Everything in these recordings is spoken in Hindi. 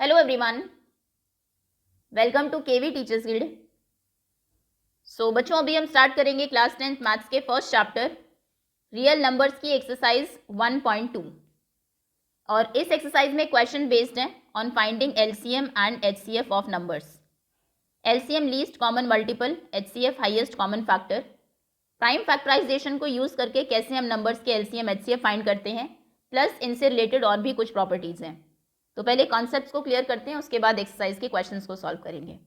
Hello everyone, welcome to KV teachers guild. So बच्चों, अभी हम स्टार्ट करेंगे क्लास 10th मैथ्स के फर्स्ट चैप्टर रियल नंबर्स की एक्सरसाइज 1.2। और इस एक्सरसाइज में क्वेश्चन बेस्ड है on finding LCM and HCF of numbers. LCM least common multiple, HCF highest common factor. Prime factorisation को यूज करके कैसे हम नंबर्स के एलसीएम एचसीएफ फाइंड करते हैं, प्लस इनसे रिलेटेड और भी कुछ प्रॉपर्टीज हैं। तो पहले कॉन्सेप्ट्स को क्लियर करते हैं, उसके बाद एक्सरसाइज के क्वेश्चंस को सॉल्व करेंगे।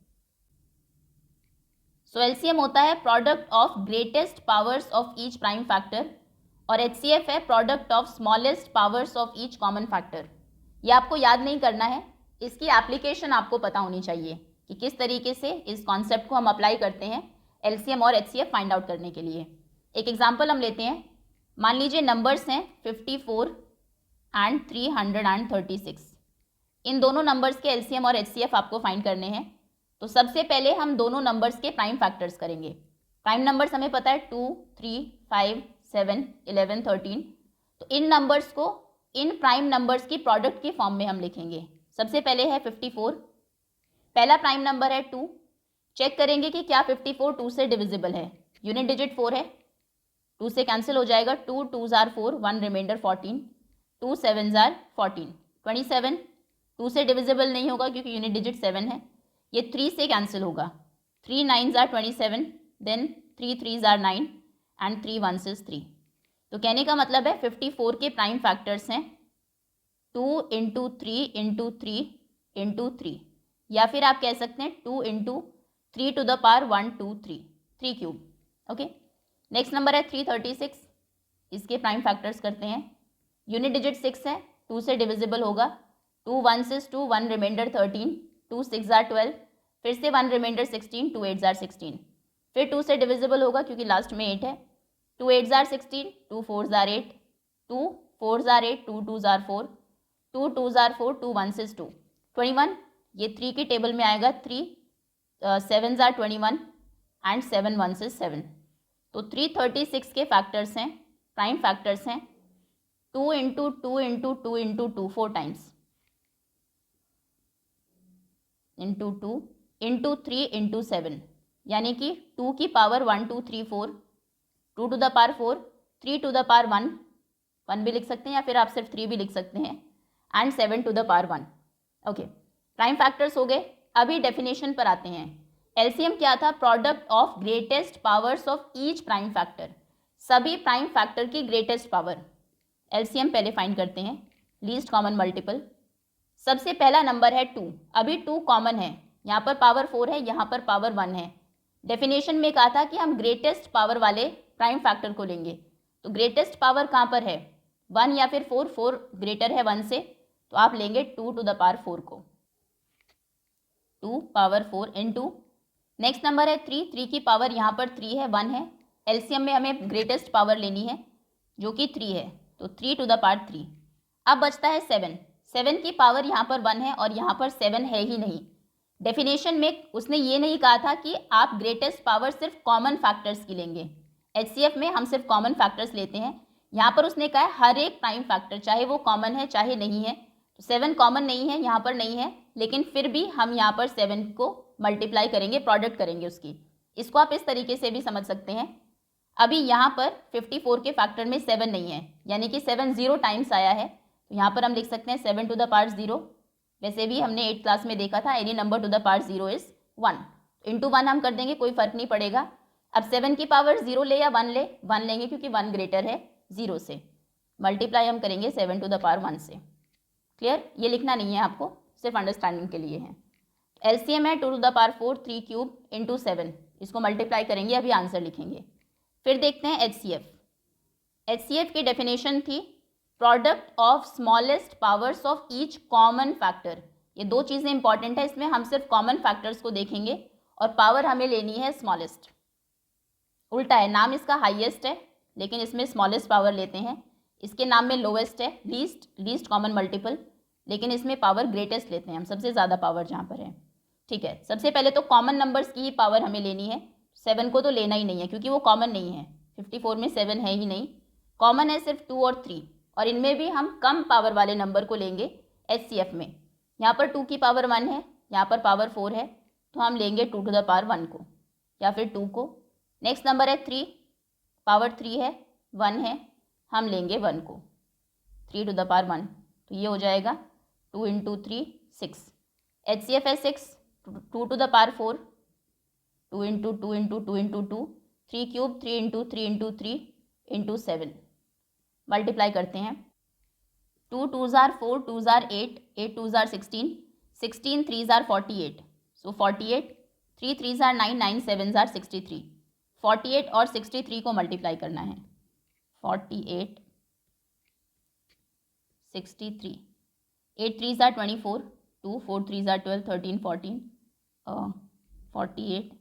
सो एलसीएम होता है product of greatest powers of each prime factor, और एचसीएफ है product of smallest powers of each common factor. ये आपको याद नहीं करना है, इसकी एप्लीकेशन आपको पता होनी चाहिए कि किस तरीके से इस कॉन्सेप्ट को हम अप्लाई करते हैं एलसीएम और एचसीएफ फाइंड आउट करने के लिए। एक एग्जाम्पल हम लेते हैं। मान लीजिए नंबर्स हैं 54 एंड 336। इन दोनों नंबर्स के एलसीएम और एचसीएफ आपको फाइंड करने हैं। तो सबसे पहले हम दोनों नंबर्स के प्राइम फैक्टर्स करेंगे। प्राइम नंबर्स हमें पता है 2, 3, 5, 7, 11, 13। तो इन नंबर्स को इन प्राइम नंबर्स की प्रोडक्ट की फॉर्म में हम लिखेंगे। सबसे पहले है 54, पहला प्राइम नंबर है 2। चेक करेंगे कि क्या 54 2 से डिविजिबल है। यूनिट डिजिट 4 है, 2 से कैंसिल हो जाएगा। 2 2s are 4, 1 reminder 14, 2 7s are 14। 27 2 से डिविजिबल नहीं होगा क्योंकि यूनिट डिजिट 7 है। ये 3 से कैंसिल होगा। 3 9s are 27, then 3 3s are 9 and 3 1s is 3। तो कहने का मतलब है 54 के प्राइम फैक्टर्स हैं 2 इंटू 3 इंटू 3 इंटू 3, या फिर आप कह सकते हैं 2 into 3 to the power 1 2 3, 3 cube. Okay, next number है 336। इसके प्राइम फैक्टर्स करते हैं। यूनिट डिजिट 6 है, 2 से डिविजिबल होगा। 2 1s is 2, 1 reminder 13, 2 6s are 12, फिर से 1 रिमाइंडर 16, 2 8s are 16। फिर 2 से डिविजिबल होगा क्योंकि लास्ट में 8 है। 2 8s are 16, 2 4s are 8, 2 4s are 8, 2 2s are 4, 2 2s are 4, 2 1s is 2, 21। ये 3 की टेबल में आएगा। 3 7s are 21 and 7 1s is 7। तो 336 के फैक्टर्स हैं, प्राइम फैक्टर्स हैं 2 into 2 into 2 into 2 4 times, into 2 into 3 into 7, यानी कि 2 की power 1 2 3 4, 2 to the power 4, 3 to the power 1, 1 भी लिख सकते हैं या फिर आप सिर्फ 3 भी लिख सकते हैं, and 7 to the power 1। Okay, prime factors हो गए। अभी डेफिनेशन पर आते हैं। एलसीएम क्या था? Product of greatest powers of each prime factor, सभी प्राइम फैक्टर की ग्रेटेस्ट पावर। एलसीएम पहले फाइंड करते हैं, लीस्ट कॉमन मल्टीपल। सबसे पहला नंबर है 2, अभी 2 कॉमन है, यहाँ पर पावर 4 है, यहाँ पर पावर 1 है। डेफिनेशन में कहा था कि हम ग्रेटेस्ट पावर वाले प्राइम फैक्टर को लेंगे। तो ग्रेटेस्ट पावर कहाँ पर है? 1 या फिर 4, 4 ग्रेटर है 1 से, तो आप लेंगे 2 टू द पावर 4 को, 2 पावर 4 इंटू। नेक्स्ट नंबर है 3, 3 की पावर यहाँ पर 3 है, 1 है। एलसीएम में हमें ग्रेटेस्ट पावर लेनी है जो कि 3 है, तो 3 टू द पावर 3। अब बचता है 7, 7 की पावर यहाँ पर 1 है और यहाँ पर 7 है ही नहीं। डेफिनेशन में उसने ये नहीं कहा था कि आप ग्रेटेस्ट पावर सिर्फ कॉमन फैक्टर्स की लेंगे। एचसीएफ में हम सिर्फ कॉमन फैक्टर्स लेते हैं। यहाँ पर उसने कहा है हर एक प्राइम फैक्टर, चाहे वो कॉमन है चाहे नहीं है। तो 7 कॉमन नहीं है, यहाँ पर नहीं है, लेकिन फिर भी हम यहाँ पर 7 को मल्टीप्लाई करेंगे, प्रोडक्ट करेंगे उसकी। इसको आप इस तरीके से भी समझ सकते हैं। अभी यहाँ पर 54 के फैक्टर में 7 नहीं है, यानी कि 7 0 टाइम्स आया है, तो यहाँ पर हम लिख सकते हैं 7 टू द पावर 0। वैसे भी हमने 8th क्लास में देखा था any number to the power 0 is 1। Into 1 हम कर देंगे, कोई फर्क नहीं पड़ेगा। अब 7 की पावर 0 ले या 1 ले, 1 लेंगे क्योंकि 1 ग्रेटर है 0 से। मल्टीप्लाई हम करेंगे 7 टू द पावर 1 से। क्लियर? ये लिखना नहीं है आपको, सिर्फ अंडरस्टैंडिंग के लिए है। एलसीएम है 2 to the power 4, 3 cube into 7, इसको मल्टीप्लाई करेंगे, अभी आंसर लिखेंगे। फिर देखते हैं एचसीएफ। एचसीएफ की डेफिनेशन थी product of smallest powers of each common factor. ये दो चीज़ें इंपॉर्टेंट है, इसमें हम सिर्फ कॉमन फैक्टर्स को देखेंगे और पावर हमें लेनी है स्मॉलेस्ट। उल्टा है, नाम इसका हाईएस्ट है लेकिन इसमें स्मॉलेस्ट पावर लेते हैं। इसके नाम में लोवेस्ट है, लीस्ट कॉमन मल्टीपल, लेकिन इसमें पावर ग्रेटेस्ट लेते हैं हम, सबसे ज़्यादा पावर जहाँ पर है। ठीक है, सबसे पहले तो कॉमन नंबर्स की ही पावर हमें लेनी है। 7 को तो लेना ही नहीं है क्योंकि वो कॉमन नहीं है। 54 में 7 है ही नहीं, कॉमन है सिर्फ 2 और 3, और इनमें भी हम कम पावर वाले नंबर को लेंगे एचसीएफ में। यहाँ पर 2 की पावर 1 है, यहाँ पर पावर 4 है, तो हम लेंगे 2 टू द पावर 1 को या फिर 2 को। नेक्स्ट नंबर है 3, पावर 3 है, 1 है, हम लेंगे 1 को, 3 टू द पावर 1, तो ये हो जाएगा 2 इंटू 3 6। HCF है 6, 2 to the power 4, 2 into 2 into 2 into 2, 3 cube, 3 into 3 into 3 into 7, multiply करते हैं। 2 2 ज़ार 4, 2 ज़ार 8, 8 2 ज़ार 16, 16 3 ज़ार 48, सो 48, 3 3 ज़ार 9, 9 7 ज़ार 63, 48 और 63 को मल्टीप्लाई करना है। 48 63, 8 3 ज़ार 24, 2 4 3 ज़ार 12, 13 14, 48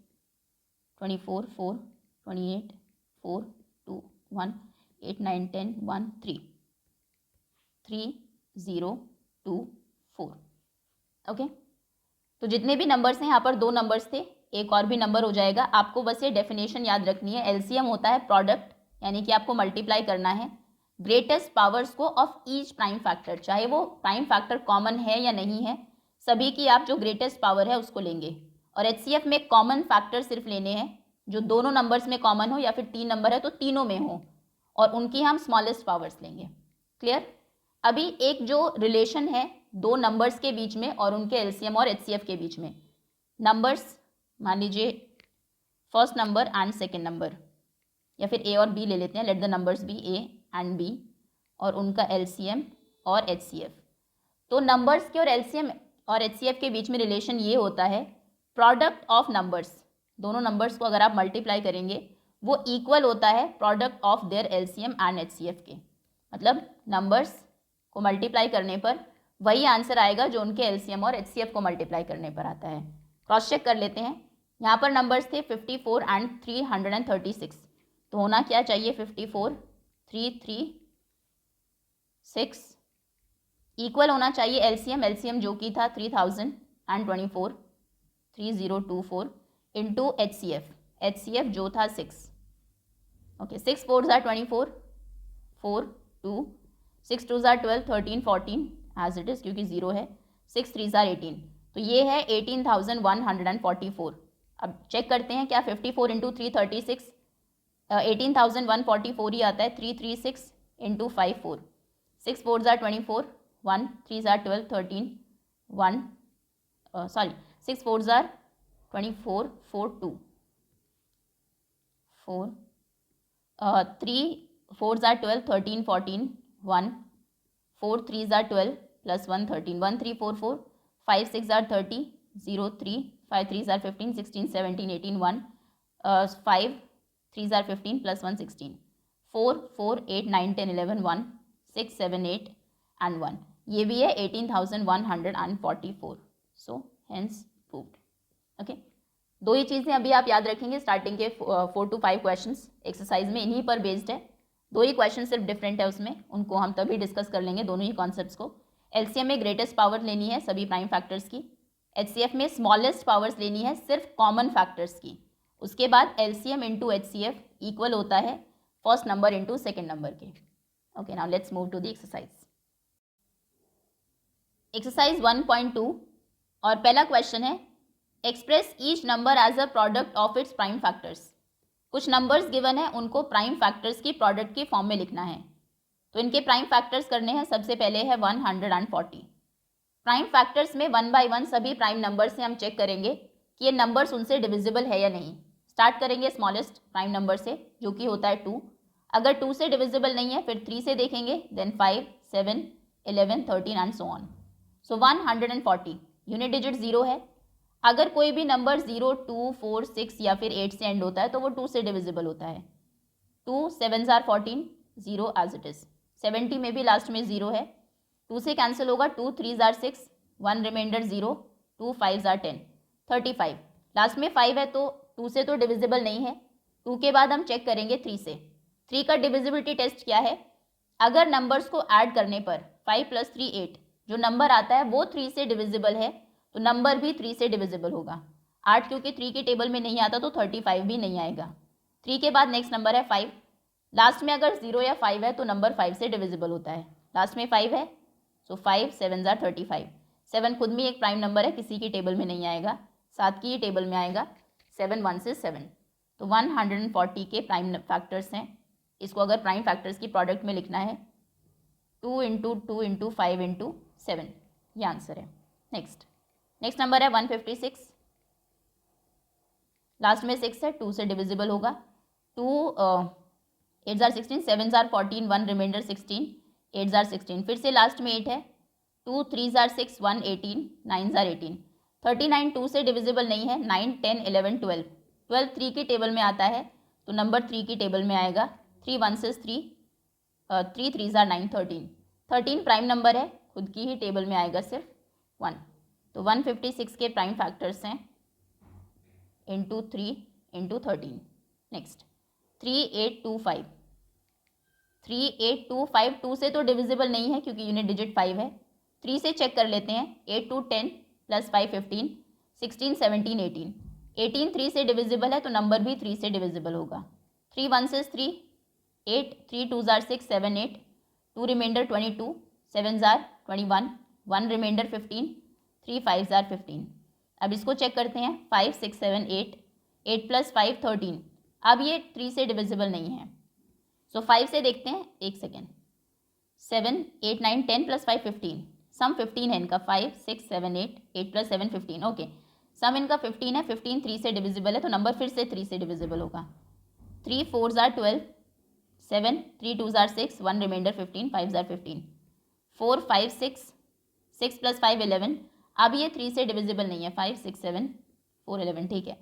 24 4 28 4 2 1 8 9 10 1 3 3 0 2 4। ओके, तो जितने भी नंबर्स हैं यहाँ पर 2 नंबर्स थे, एक और भी नंबर हो जाएगा। आपको बस ये डेफिनेशन याद रखनी है। एलसीएम होता है प्रोडक्ट, यानी कि आपको मल्टीप्लाई करना है ग्रेटेस्ट पावर्स को ऑफ ईच प्राइम फैक्टर, चाहे वो प्राइम फैक्टर कॉमन है या नहीं है, सभी की आप जो ग्रेटेस्ट पावर है उसको लेंगे। और एचसीएफ में कॉमन फैक्टर सिर्फ लेने हैं जो दोनों नंबर्स में कॉमन हो, या फिर 3 नंबर है तो तीनों में हो, और उनकी हम स्मॉलेस्ट पावर्स लेंगे। क्लियर? अभी एक जो रिलेशन है 2 नंबर्स के बीच में और उनके एलसीएम और एचसीएफ के बीच में, नंबर्स मान लीजिए first number and second number, या फिर ए और बी ले लेते हैं, let the numbers B A and B, और उनका एलसीएम और एचसीएफ। तो नंबर्स के और एलसीएम और एचसीएफ के बीच में रिलेशन ये होता है प्रोडक्ट ऑफ नंबर्स। दोनों नंबर्स को अगर आप मल्टीप्लाई करेंगे वो इक्वल होता है product of their LCM and HCF के। मतलब नंबर्स को मल्टीप्लाई करने पर वही आंसर आएगा जो उनके एलसीएम और एचसीएफ को मल्टीप्लाई करने पर आता है। क्रॉस चेक कर लेते हैं। यहाँ पर नंबर्स थे 54 एंड 336, तो होना क्या चाहिए 54 336 इक्वल होना चाहिए एलसीएम जो कि था 3024 3024 इंटू एचसीएफ जो था 6। ओके, 6 4 ज़ार 24 4 2 6 2 ज़ार 12 13 14 एज इट इज़ क्योंकि 0 है, 6 3 ज़ार 18, तो ये है 18,144। अब चेक करते हैं क्या 54 इंटू 336 18,144 ही आता है। 336 इंटू 5 4, 6 4 ज़ार 24 1 3 ज़ार 12 13 1 6 4 ज़ार 24 4 2 4 3 4 ज़ार 12 13 14 1 4 3 ज़ार 12 प्लस 1 13 1 3 4 4 5 6 ज़ार 30 0 3 5 3 ज़ार 15 16 17 18 1 5 3 ज़ार 15 प्लस 1 16 4 4 8 9 10 11 1 6 7 8 एंड 1, ये भी है 18,144। So hence proved. ओके, 2 ही चीज़ें अभी आप याद रखेंगे स्टार्टिंग के 4 to 5 क्वेश्चंस एक्सरसाइज में इन्हीं पर बेस्ड है। 2 ही क्वेश्चन सिर्फ डिफरेंट है उसमें, उनको हम तभी डिस्कस कर लेंगे दोनों ही कॉन्सेप्ट्स को। एलसीएम में ग्रेटेस्ट पावर लेनी है सभी प्राइम फैक्टर्स की, एचसीएफ में स्मॉलेस्ट पावर्स लेनी है सिर्फ कॉमन फैक्टर्स की। उसके बाद एलसीएम इंटू एचसीएफ इक्वल होता है first number into second number के। Okay, now let's move to the exercise. Exercise 1.2 और पहला क्वेश्चन है express each number as a product of its prime factors. कुछ नंबर्स गिवन है, उनको प्राइम फैक्टर्स की प्रोडक्ट की फॉर्म में लिखना है। तो इनके प्राइम फैक्टर्स करने हैं। सबसे पहले है 140। प्राइम फैक्टर्स में 1 by 1 सभी प्राइम नंबर से हम चेक करेंगे कि ये नंबर्स उनसे डिविजिबल है या नहीं। स्टार्ट करेंगे स्मॉलेस्ट प्राइम नंबर से जो कि होता है 2। अगर 2 से डिविजिबल नहीं है फिर 3 से देखेंगे, then 5 7 11 13 and so on. So 140 unit digit 0 है। अगर कोई भी नंबर 0 2 4 6 या फिर 8 से एंड होता है तो वो 2 से डिविजिबल होता है। 2 7 ज़ार 14 0 एज इट इज़। 70 में भी लास्ट में 0 है, 2 से कैंसिल होगा। 2 3 ज़ार 6 1 रिमाइंडर 0 2 5 ज़ार 10 35। लास्ट में 5 है तो 2 से तो डिविजिबल नहीं है। 2 के बाद हम चेक करेंगे 3 से। 3 का डिविजिबिलिटी टेस्ट क्या है? अगर नंबर्स को ऐड करने पर 5 + 3 8 जो नंबर आता है वो 3 से डिविजिबल है तो नंबर भी 3 से डिविजिबल होगा। 8 क्योंकि 3 के टेबल में नहीं आता तो 35 भी नहीं आएगा। 3 के बाद नेक्स्ट नंबर है 5। लास्ट में अगर 0 या 5 है तो नंबर 5 से डिविजिबल होता है। लास्ट में 5 है, सो 5 7 ज़ार 35। 7 खुद में एक प्राइम नंबर है, किसी की टेबल में नहीं आएगा, 7 की ही टेबल में आएगा। 7 1 से 7, तो 140 के प्राइम फैक्टर्स हैं। इसको अगर प्राइम फैक्टर्स की प्रोडक्ट में लिखना है 2 इंटू 2 इंटू 5 इंटू 7, ये आंसर है। नेक्स्ट नंबर है 156। लास्ट में 6 है, 2 से डिविजिबल होगा। 2 8 जार 16, 7 जार 14, 1 रिमाइंडर 16, 8 जार 16, फिर से लास्ट में 8 है। 2 3 जार 6, 1 18, 9 जार 18, 39 2 से डिविजिबल नहीं है। 9 10 11 12, 12 3 की टेबल में आता है, तो नंबर 3 की टेबल में आएगा। 3 1 से 3, 3 3 जार 9 13, 13 प्राइम नंबर है, खुद की ही टेबल में आएगा सिर्फ 1। तो 156 के प्राइम फैक्टर्स हैं इंटू 3 इंटू 13। नेक्स्ट 3825, 3825 2 से तो डिविजिबल नहीं है क्योंकि यूनिट डिजिट 5 है। 3 से चेक कर लेते हैं। 8 2 10 प्लस 5 15, 16 17 18, 18 3 से डिविजिबल है, तो नंबर भी 3 से डिविजिबल होगा। 3 1 से 3, 8 3 2 जार 6 7 8, 2 रिमाइंडर 22, 7 जार 21, 1 रिमाइंडर 15, 3 5 जार 15। अब इसको चेक करते हैं। 5 6 7 8, 8 प्लस 5 13, अब ये 3 से डिविजिबल नहीं है। सो 5 से देखते हैं, एक सेकेंड। 7 8 9 10 प्लस 5 15, सम 15 है इनका। 5 6 7 8, 8 प्लस 7 15, ओके। सम इनका 15 है, 15 3 से डिविजिबल है, तो नंबर फिर से 3 से डिविजिबल होगा। 3 4 जार 12, 7 3 2 जार 6, 1 रिमाइंडर 15, 5 जार 15, 4 5 6, 6 प्लस 5 11, अब ये 3 से डिविजिबल नहीं है। 5 6 7 4 11, ठीक है।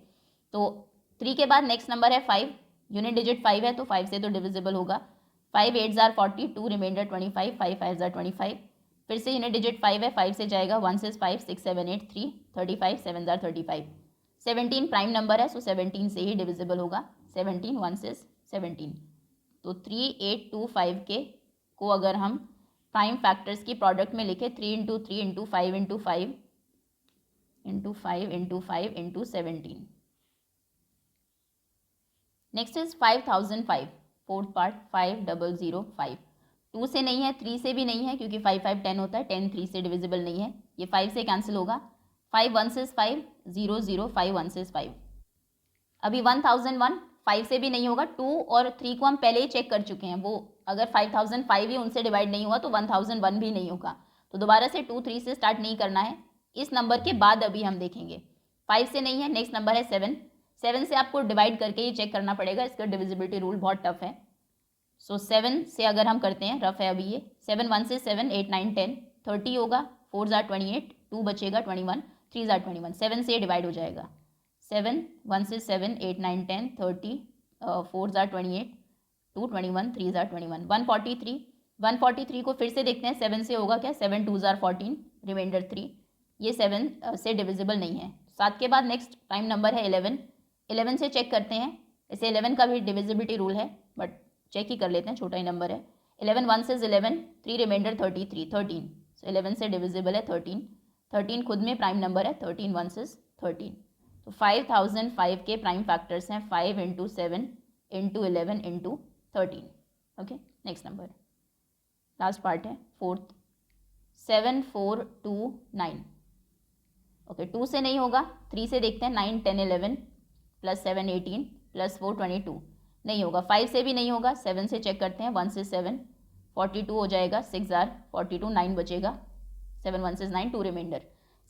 तो 3 के बाद नेक्स्ट नंबर है 5, यूनिट डिजिट 5 है, तो 5 से तो डिविजिबल होगा। 5 8 जार 40, 2 रिमाइंडर 25, 5 5 जार 25, फिर से यूनिट डिजिट 5 है, 5 से जाएगा। 1 6 5 6 7 8 3 35, 7 जार 35, 17 प्राइम नंबर है, सो 17 से ही डिविजिबल होगा। 17 1 6 17, तो 3825 के को अगर हम प्राइम फैक्टर्स की प्रोडक्ट में लिखे 3 into 3 into 5 into 5 into 5 into 5 into 17। Next is 5005, fourth part 5005। 2 से नहीं है, 3 से भी नहीं है क्योंकि 5 5 10 होता है। 10 3 से डिविजिबल नहीं है, ये 5 से कैंसिल होगा। 5 1 6 5 0 0, 5 1 6 5। अभी 1001 5 से भी नहीं होगा। 2 और 3 को हम पहले ही चेक कर चुके हैं, वो अगर 5005 ही उनसे डिवाइड नहीं हुआ तो 1001 भी नहीं होगा। तो दोबारा से 2 3 से स्टार्ट नहीं करना है, इस नंबर के बाद अभी हम देखेंगे। 5 से नहीं है, नेक्स्ट नंबर है 7। 7 से आपको डिवाइड करके ही चेक करना पड़ेगा, इसका डिविजिबिलिटी रूल बहुत टफ है। सो 7 से अगर हम करते हैं, रफ है अभी ये। 7 1 से 7 8 9 10, 30 होगा। 4 जार 28, 2 बचेगा 21, 3 जार 21, 7 से डिवाइड हो जाएगा। 7 1 से 7 8 9 10 30, 4 जार 28, 2 21, 3 जार 21, 143। 143 को फिर से देखते हैं, 7 से होगा क्या। 7 2 जार 14, रिमाइंडर 3, ये 7 से डिविजिबल नहीं है। 7 के बाद नेक्स्ट प्राइम नंबर है 11। 11 से चेक करते हैं, इसे 11 का भी डिविजिबिलिटी रूल है, बट चेक ही कर लेते हैं, छोटा ही नंबर है। 11 1 से 11, 3 रिमाइंडर 33 13, सो 11 से डिविजिबल है 13। 13 खुद में प्राइम नंबर है। 13 1 से 13, तो 5005 के प्राइम फैक्टर्स हैं 5 into 7 into 11 into 13। Okay, next number, last part है फोर्थ, 7429। ओके, 2 से नहीं होगा। 3 से देखते हैं, 9 10 11 प्लस 7 18 प्लस 4 22, नहीं होगा। 5 से भी नहीं होगा। 7 से चेक करते हैं, 1 से 7 42 हो जाएगा। 6 जार 42, 9 बचेगा। 7 1 से 9, 2 रिमाइंडर।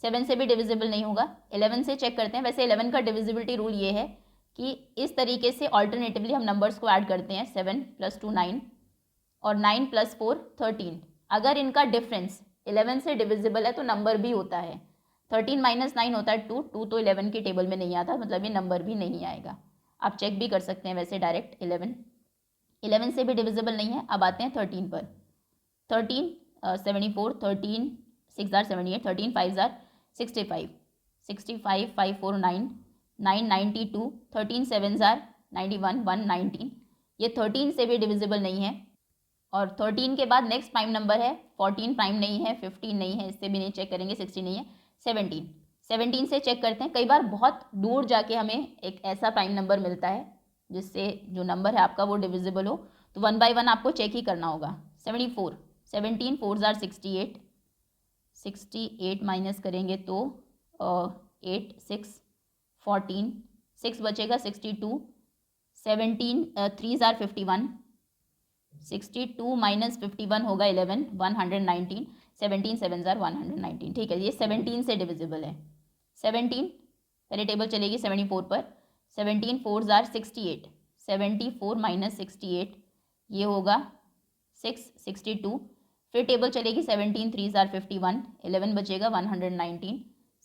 7 से भी डिविजिबल नहीं होगा। 11 से चेक करते हैं। वैसे 11 का डिविजिबिलिटी रूल ये है कि इस तरीके से ऑल्टरनेटिवली हम नंबर्स को ऐड करते हैं। 7 + 2 9 और 9 + 4 13। अगर इनका डिफरेंस 11 से डिविजिबल है तो नंबर भी होता है। 13 - 9 होता है 2, 2 तो 11 की टेबल में नहीं आता, मतलब ये नंबर भी नहीं आएगा। आप चेक भी कर सकते हैं वैसे डायरेक्ट। 11 से भी डिविजिबल नहीं है। अब आते हैं 13 पर। 13 74, 13 6 जार 78, 13 5 जार 65, 65 5 4 9, 9 92, 13 7 जार 91, 1 19, ये 13 से भी डिविजिबल नहीं है। और 13 के बाद नेक्स्ट प्राइम नंबर है 14, प्राइम नहीं है। 15 नहीं है, इससे भी नहीं चेक करेंगे। 16 नहीं है। 17, 17 से चेक करते हैं। कई बार बहुत दूर जाके हमें एक ऐसा प्राइम नंबर मिलता है जिससे जो नंबर है आपका वो डिविजिबल हो, तो 1 बाय 1 आपको चेक ही करना होगा। 74, 17 4 जार 68, 68 माइनस करेंगे तो 8 6 14, 6 बचेगा 62, 17 3s आर 51, 62 माइनस 51 होगा 11, 119, 17 7s आर 119। ठीक है, ये 17 से डिविजिबल है। 17 पहले टेबल चलेगी 74 पर, 17 4s आर 68, 74 माइनस 68 ये होगा 6 62, फिर टेबल चलेगी 17 3s आर 51, 11 बचेगा 119,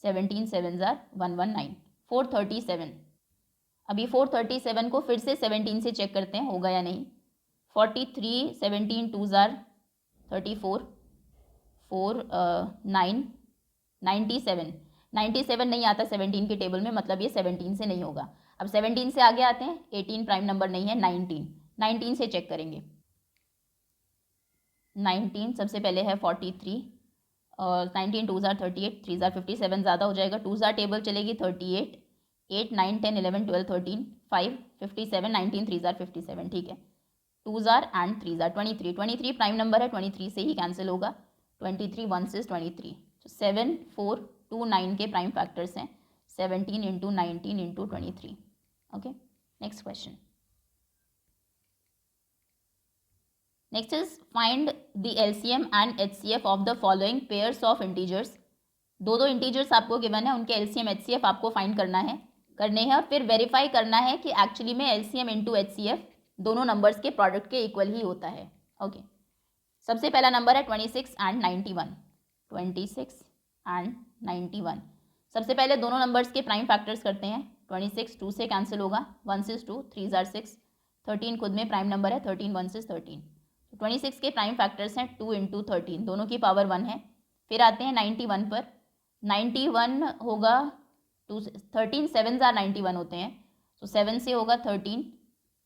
17 7s आर 119, 437। अभी 437 को फिर से 17 से चेक करते हैं होगा या नहीं। 43 17 2s आर 34, 4 9 97, 97 नहीं आता 17 के टेबल में, मतलब ये 17 से नहीं होगा। अब 17 से आगे आते हैं, 18 प्राइम नंबर नहीं है, 19 से चेक करेंगे। 19 सबसे पहले है 43 और 19 2s आर 38, 3s आर 57 ज़्यादा हो जाएगा, 2s आर टेबल चलेगी 38, 8 9 10 11 12 13 5 57, 19 3s आर 57। ठीक है, 2s are and 3s are 23 prime number है, 23 से ही कैंसिल होगा, 23 1 से 23, 7 4 2 9 के प्राइम फैक्टर्स हैं, 17 into 19 into 23। Okay, next question. Next is find the LCM and HCF of the following pairs of integers. दो इंटीजर्स आपको गिवन है, उनके एलसीएम एचसीएफ आपको फाइंड करने हैं और फिर वेरीफाई करना है कि एक्चुअली में एलसीएम इंटू एचसीएफ दोनों नंबर्स के प्रोडक्ट के इक्वल ही होता है। ओके, सबसे पहला नंबर है 26 एंड 91, 26 एंड 91। सबसे पहले दोनों नंबर्स के प्राइम फैक्टर्स करते हैं। 26 2 से कैंसिल होगा, 1 से 2, 3s आर 6, 13 खुद में प्राइम नंबर है, 13 1 से 13। 26 के प्राइम फैक्टर्स हैं 2 इंटू 13, दोनों की पावर 1 है। फिर आते हैं 91 पर, 91 होगा 2 13 7s आर 91 होते हैं, तो 7 से होगा 13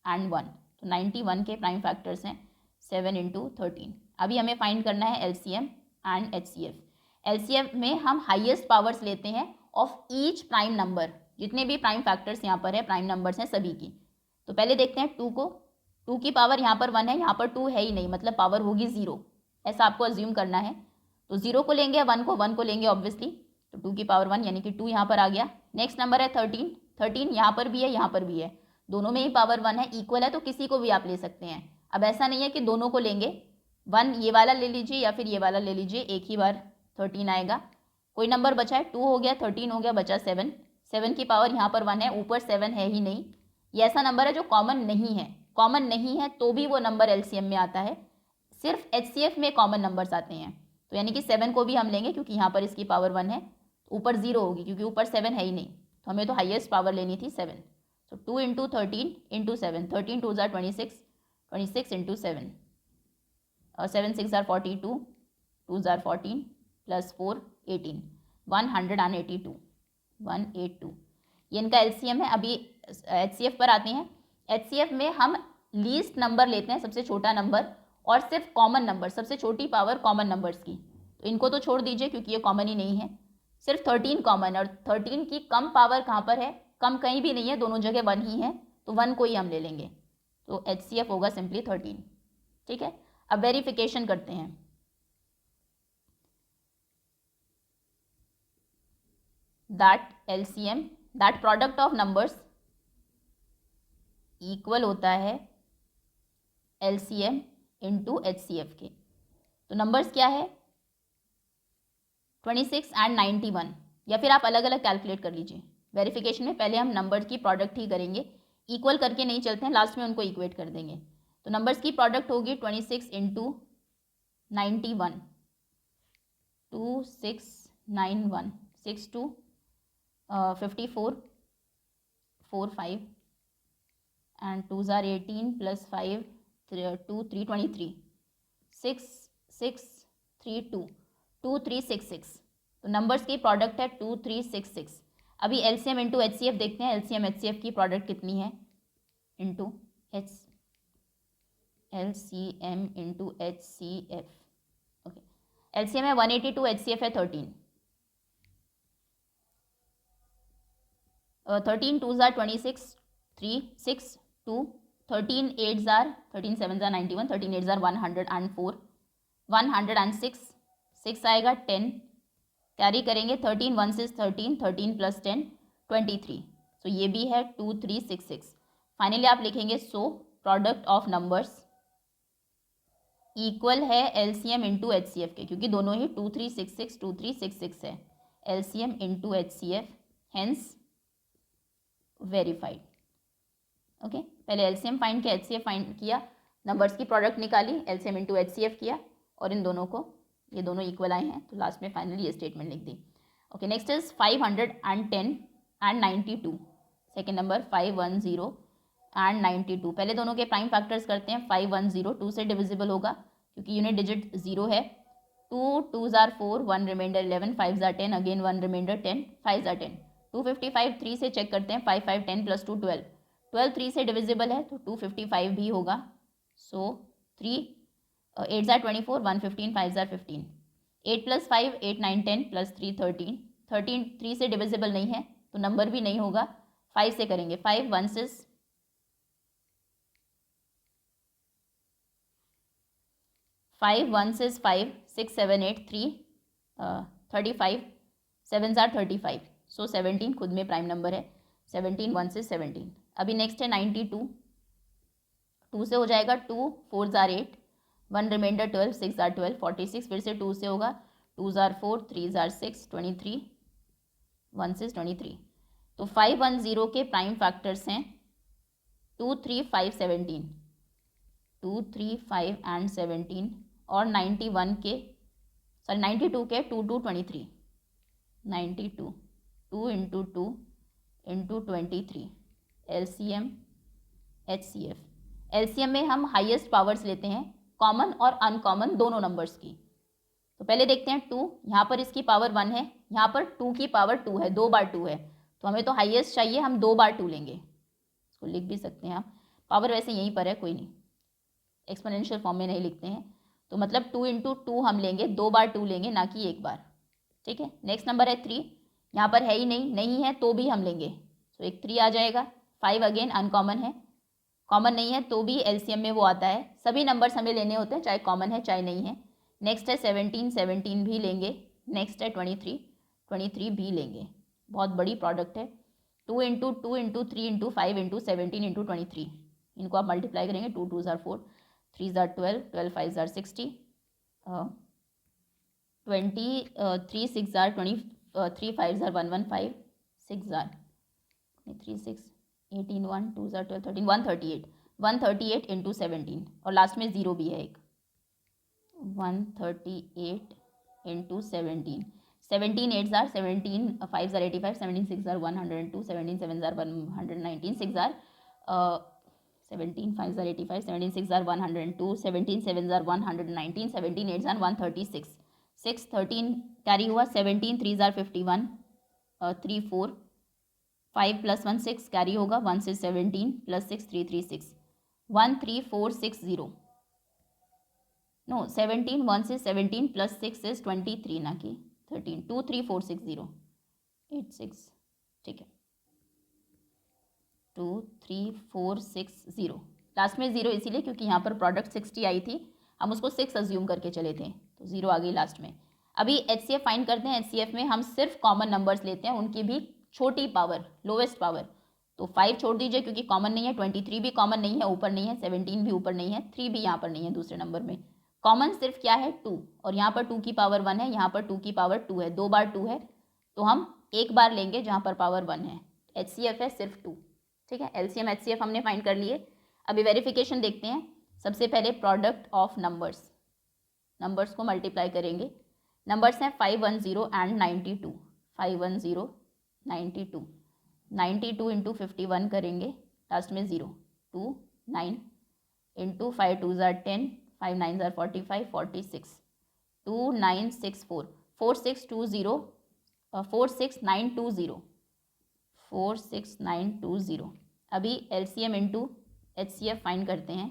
एंड 1, तो 91 के प्राइम फैक्टर्स हैं 7 इंटू 13। अभी हमें फाइंड करना है एलसीएम एंड एचसीएफ। एलसीएम में हम हाईएस्ट पावर्स लेते हैं ऑफ ईच प्राइम नंबर, जितने भी प्राइम फैक्टर्स यहाँ पर है, प्राइम नंबर्स हैं सभी की। तो पहले देखते हैं 2 को, 2 की पावर यहाँ पर 1 है, यहाँ पर 2 है ही नहीं, मतलब पावर होगी 0, ऐसा आपको अज्यूम करना है। तो 0 को लेंगे, 1 को लेंगे ऑब्वियसली, तो 2 की पावर 1 यानी कि 2 यहाँ पर आ गया। नेक्स्ट नंबर है 13, 13 यहाँ पर भी है, यहाँ पर भी है, दोनों में ही पावर 1 है, इक्वल है, तो किसी को भी आप ले सकते हैं। अब ऐसा नहीं है कि दोनों को लेंगे, 1 ये वाला ले लीजिए या फिर ये वाला ले लीजिए, एक ही बार 13 आएगा। कोई नंबर बचा है, 2 हो गया, 13 हो गया, बचा 7, 7 की पावर यहाँ पर 1 है, ऊपर 7 है ही नहीं। ये ऐसा नंबर है जो कॉमन नहीं है, तो भी वो नंबर एलसीएम में आता है। सिर्फ एचसीएफ में कॉमन नंबर्स आते हैं, तो यानी कि 7 को भी हम लेंगे क्योंकि यहाँ पर इसकी पावर 1 है, ऊपर 0 होगी क्योंकि ऊपर 7 है ही नहीं, तो हमें तो हाईएस्ट पावर लेनी थी 7। तो 2 into 13 into 7, 13 2s are 26, 26 into 7 और 7 6 आर 42, 2s आर 14 प्लस 4 18, 182, 182 ये इनका एलसीएम है। अभी एचसीएफ पर आते हैं। एचसीएफ में हम लीस्ट नंबर लेते हैं, सबसे छोटा नंबर, और सिर्फ कॉमन नंबर, सबसे छोटी पावर कॉमन नंबर्स की, तो इनको तो छोड़ दीजिए क्योंकि ये कॉमन ही नहीं है, सिर्फ 13 कॉमन, और 13 की कम पावर कहाँ पर है, कम कहीं भी नहीं है, दोनों जगह 1 ही है, तो 1 को ही हम ले लेंगे, तो एचसीएफ होगा सिंपली 13। ठीक है, अब वेरिफिकेशन करते हैं। That LCM, that product of numbers equal होता है एलसीएम इंटू एचसीएफ के। तो नंबर्स क्या है, 26 एंड 91, या फिर आप अलग अलग कैलकुलेट कर लीजिए। वेरिफिकेशन में पहले हम नंबर्स की प्रोडक्ट ही करेंगे, इक्वल करके नहीं चलते हैं, लास्ट में उनको इक्वेट कर देंगे। तो नंबर्स की प्रोडक्ट होगी 26 into 91, 2691, 62 54 4 5 and 2s are 18 plus 5 2 3 23 6 6 3 2 2 3 6 6। तो नंबर्स की प्रोडक्ट है 2 3 6 6। अभी एलसीएम इंटू एचसीएफ देखते हैं, एलसीएम एचसीएफ की प्रोडक्ट कितनी है, into LCM into HCF. Okay, LCM है 182, एचसीएफ है 13, 13 2s are 26, 3 6 2, 13 8s are 13 7s are 91, 13 8s are 104, 106, 6 आएगा 10, कैरी करेंगे 13 1 से 13, 13 प्लस 10 23, सो ये भी है 2366। फाइनली आप लिखेंगे so product of numbers equal है एलसीएम इंटू एचसीएफ के, क्योंकि दोनों ही 2366 है, LCM into HCF, hence verified. Okay, पहले एलसीएम फाइंड किया, एचसीएफ फाइंड किया, नंबर्स की प्रोडक्ट निकाली, एलसीएम इंटू एचसीएफ किया, और इन दोनों को, ये दोनों इक्वल आए हैं, तो लास्ट में फाइनली ये स्टेटमेंट लिख दी। Okay, next is 510 and 92। Second number 510 and 92। पहले दोनों के प्राइम फैक्टर्स करते हैं। 510 2 से डिविजिबल होगा क्योंकि यूनिट डिजिट 0 है। 2 2s are 4, 1 remainder 11, 5s are 10, again 1 remainder 10, 5s are 10। 255 3 से चेक करते हैं। 5 5 10 प्लस 2 12, 12 3 से डिविजिबल है तो 255 भी होगा। सो 3 8s are 24, 1 15, 5s are 15। 8 plus 5 8 9 10 plus 3 13, 13 3 से डिविजिबल नहीं है तो नंबर भी नहीं होगा। 5 से करेंगे। 5 1 6 5 1 6 5 6 7 8 3 35, 7s are 35, सो 17 खुद में प्राइम नंबर है। 17 1 से 17। अभी नेक्स्ट है 92। 2 से हो जाएगा। 2 4s are 8, 1 reminder 12, 6s are 12, 46 फिर से 2 से होगा। 2s are 4, 3s are 6, 23, 1 से 23। तो 510 के प्राइम फैक्टर्स हैं 2 3 5 17, 2 3 5 एंड 17, और 91 के, सॉरी 92 के 2 2 23, 92 2 into 2 into 23, LCM HCF. LCM में हम हाईएस्ट पावर्स लेते हैं, कॉमन और अनकॉमन दोनों नंबर्स की। तो पहले देखते हैं 2, यहाँ पर इसकी पावर 1 है, यहाँ पर 2 की पावर 2 है, 2 बार 2 है, तो हमें तो हाईएस्ट चाहिए, हम 2 बार 2 लेंगे। इसको लिख भी सकते हैं आप, पावर वैसे यहीं पर है, कोई नहीं, एक्सपोनेंशियल फॉर्म में नहीं लिखते हैं, तो मतलब 2 इंटू 2 हम लेंगे, 2 बार 2 लेंगे, ना कि एक बार। ठीक है, नेक्स्ट नंबर है 3, यहाँ पर है ही नहीं है तो भी हम लेंगे, तो एक 3 आ जाएगा। 5 अगेन अनकॉमन है, कॉमन नहीं है तो भी एलसीएम में वो आता है। सभी नंबर्स हमें लेने होते हैं, चाहे कॉमन है चाहे नहीं है। नेक्स्ट है 17, 17 भी लेंगे। नेक्स्ट है 23, 23 भी लेंगे। बहुत बड़ी प्रोडक्ट है। 2 into 2 into 3 into 5 into 17 into 23, इनको आप मल्टीप्लाई करेंगे। 2 2s are 4, 3s are 12, 12 5s are 60, 23 6s are 20, 3 5s are 115, 6s are 3 6 18, 1 2s are 12 13, 138, 138 into 17, और लास्ट में 0 भी है एक, 138 into 17, 17 8s are 17, 5s are 85, 17 6s are 102, 17 7s are 119, 6s are 17 5s are 85, 17 6s are 102, 17 7s are 119, 17 8s are 136, 6 13 carry हुआ, 17 3s are 51, 3 4, 5 प्लस 1 6 कैरी होगा, 1 से 17 प्लस 6 3 3 6, 1 3 4 6 0, नो 17 1 से 17 प्लस 6 इज 23 ना कि 13, 2 3 4 6 0 8 6, ठीक है, 2 3 4 6 0, लास्ट में 0 इसीलिए क्योंकि यहाँ पर प्रोडक्ट 60 आई थी, हम उसको 6 अज्यूम करके चले थे, तो 0 आ गई लास्ट में। अभी एचसीएफ फाइंड करते हैं। एचसीएफ में हम सिर्फ कॉमन नंबर्स लेते हैं, उनकी भी छोटी पावर, लोवेस्ट पावर। तो 5 छोड़ दीजिए क्योंकि कॉमन नहीं है, 23 भी कॉमन नहीं है, ऊपर नहीं है, 17 भी ऊपर नहीं है, 3 भी यहाँ पर नहीं है दूसरे नंबर में। कॉमन सिर्फ क्या है 2, और यहाँ पर 2 की पावर 1 है, यहाँ पर 2 की पावर 2 है, 2 बार 2 है, तो हम एक बार लेंगे जहाँ पर पावर 1 है। एचसीएफ है सिर्फ 2, ठीक है। एलसीएम एचसीएफ हमने फाइंड कर लिए। अभी वेरिफिकेशन देखते हैं। सबसे पहले प्रोडक्ट ऑफ नंबर्स, नंबर्स को मल्टीप्लाई करेंगे। नंबर्स हैं 510 एंड 92, 510 92, 92 इंटू 51 करेंगे, लास्ट में 0, 2 9 into 5 2s are 10, 5 9s are 45, 46, 2 9 6 4, 4 6 2 0, 4 6 9 2 0, 4 6 9 2 0। अभी एलसीएम इंटू एचसीएफ फाइंड करते हैं।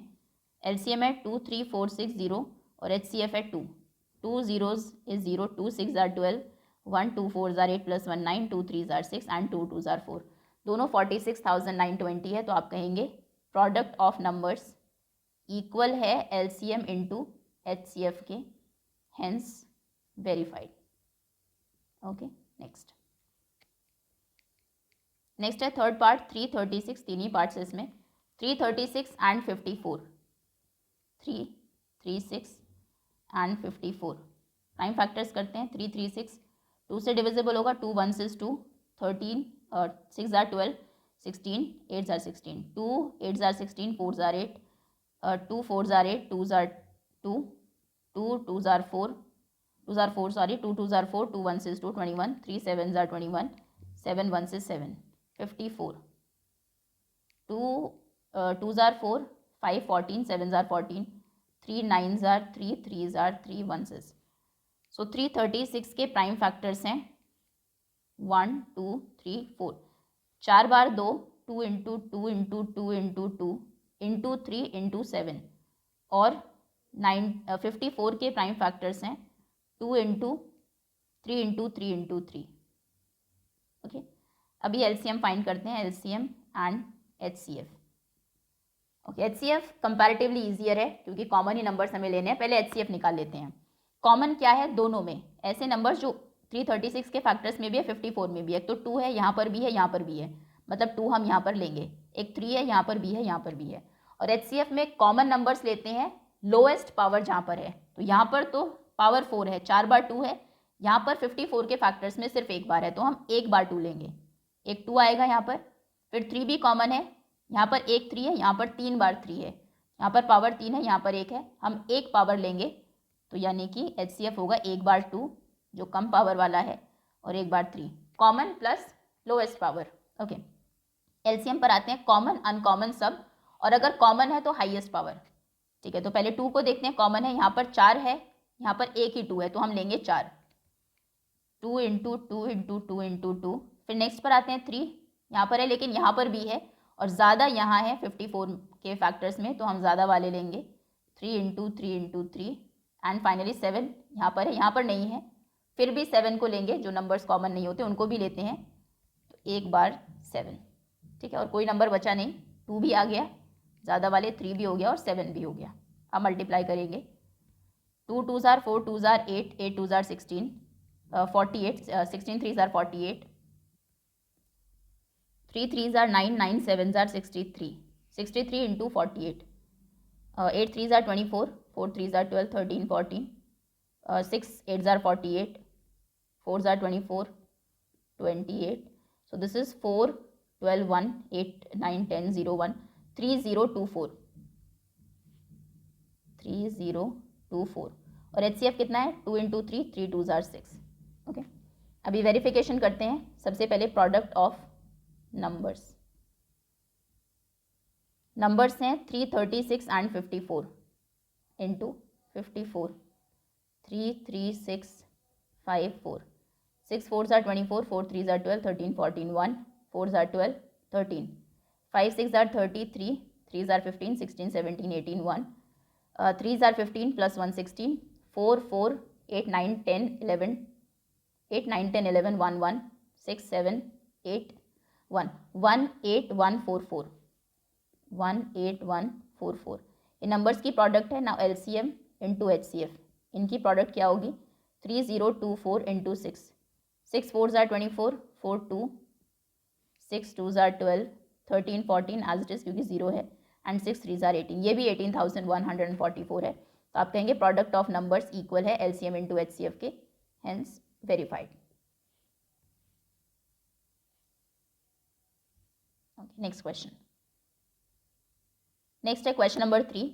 एलसीएम है 2 3 4 6 0 और एचसीएफ है 2, 2 zeros is 0, 2 6s are 12, 1 2 4s are 8 plus 1 9, 2 3s are 6 and 2 2s are 4, दोनों 46,920 है। तो आप कहेंगे प्रोडक्ट ऑफ नंबर्स इक्वल है एलसीएम इंटू एचसीएफ के, हेंस वेरीफाइड। ओके नेक्स्ट है थर्ड पार्ट 336, तीन ही पार्ट्स है इसमें। 336 एंड 54, 336 एंड 54 प्राइम फैक्टर्स करते हैं। 336 2 से डिविजिबल होगा, 2 1 is 2, 13 और 6 are 12, 16 8 are 16, 2 8 are 16, 4 are 8, 2 4 are 8, 2 are 2, 2 2 are 4, 2 are 4 sorry, 2 2 are 4, 2 1 is 2, 21, 3 7 are 21, 7 1 is 7, 54, 2 2s are 4, 5 14, 7s are 14, 3 9s are 3, 3s are 3, 1s is। सो 336 के प्राइम फैक्टर्स हैं 1 2 3 4, 4 बार 2, 2 into 2 into 2 into 2 into 3 into 7, और 54 के प्राइम फैक्टर्स हैं 2 इंटू 3 इंटू 3 इंटू 3। ओके, अभी एलसीएम फाइंड करते हैं, LCM and HCF. Okay, HCF comparatively easier है क्योंकि कॉमन ही नंबर्स हमें लेने हैं। पहले एचसीएफ निकाल लेते हैं। कॉमन क्या है दोनों में, ऐसे नंबर्स जो 336 के फैक्टर्स में भी है 54 में भी है। तो 2 है, यहाँ पर भी है, यहाँ पर भी है, मतलब 2 हम यहाँ पर लेंगे। एक 3 है, यहाँ पर भी है, यहाँ पर भी है। और एचसीएफ में कॉमन नंबर्स लेते हैं लोएस्ट पावर जहाँ पर है। तो यहाँ पर तो पावर 4 है, 4 बार 2 है। यहाँ पर 54 के फैक्टर्स में सिर्फ एक बार है, तो हम एक बार 2 लेंगे, एक 2 आएगा यहाँ पर। फिर 3 भी कॉमन है, यहाँ पर एक 3 है, यहाँ पर 3 बार 3 है, यहाँ पर पावर 3 है, यहाँ पर 1 है, हम एक पावर लेंगे। तो यानी कि एचसीएफ होगा एक बार 2 जो कम पावर वाला है, और एक बार 3 common plus lowest power. Okay, LCM पर आते हैं, कॉमन अनकॉमन सब, और अगर कॉमन है तो हाईएस्ट पावर। ठीक है, तो पहले 2 को देखते हैं। कॉमन है, यहाँ पर 4 है, यहाँ पर एक ही 2 है, तो हम लेंगे 4, 2 इंटू 2 इंटू 2 इंटू 2। फिर नेक्स्ट पर आते हैं 3, यहाँ पर है लेकिन यहाँ पर भी है, और ज़्यादा यहाँ है 54 के फैक्टर्स में, तो हम ज़्यादा वाले लेंगे, 3 इंटू 3 इंटू 3। एंड फाइनली 7 यहाँ पर है, यहाँ पर नहीं है, फिर भी 7 को लेंगे, जो नंबर्स कॉमन नहीं होते उनको भी लेते हैं, तो एक बार 7। ठीक है, और कोई नंबर बचा नहीं, 2 भी आ गया ज़्यादा वाले, 3 भी हो गया और 7 भी हो गया। अब मल्टीप्लाई करेंगे, 2 2s are 4, 2s are 8, 8 2s are 16, 48, 16 3s are 48, 3 3s are 9, 9 7s are 63, 63 into 48, 8 3s are 24, 4 3s are 12, 13 14, 6 8s are 48, 4s are 24, 28. So this is 4 12 1 8 9 10 0 1 3024, 3024। और एचसीएफ कितना है, 2 इंटू 3, 3 2s are 6। ओके, अभी वेरिफिकेशन करते हैं। सबसे पहले प्रोडक्ट ऑफ नंबर्स, नंबर्स हैं 336 and 54 into 54, 3 3 6 5 4, 6 4s are 24, 4 3s are 12, 13 14 1, 4s are 12 13, 5 6 are 33, 3s are 15, 16 17 18 1, 3s are 15 plus 1 16, 4 4 8 9 10 11, 8 9 10 11 1 1, 6 7 8 1 1 8 1 4 4, 1 8 1 4 4। ये नंबर्स की प्रोडक्ट है। नाउ एलसीएम इंटू एचसीएफ, इनकी प्रोडक्ट क्या होगी, 3024 into 6, 6 4s are 24, 4 2, 6 2s are 12, 13 14 as it is क्योंकि 0 है, एंड 6 3s are 18, ये भी 18,144 है। तो आप कहेंगे प्रोडक्ट ऑफ नंबर्स इक्वल है एलसीएम इंटू एचसीएफ के, hence verified. Okay, next question. Next है question number 3,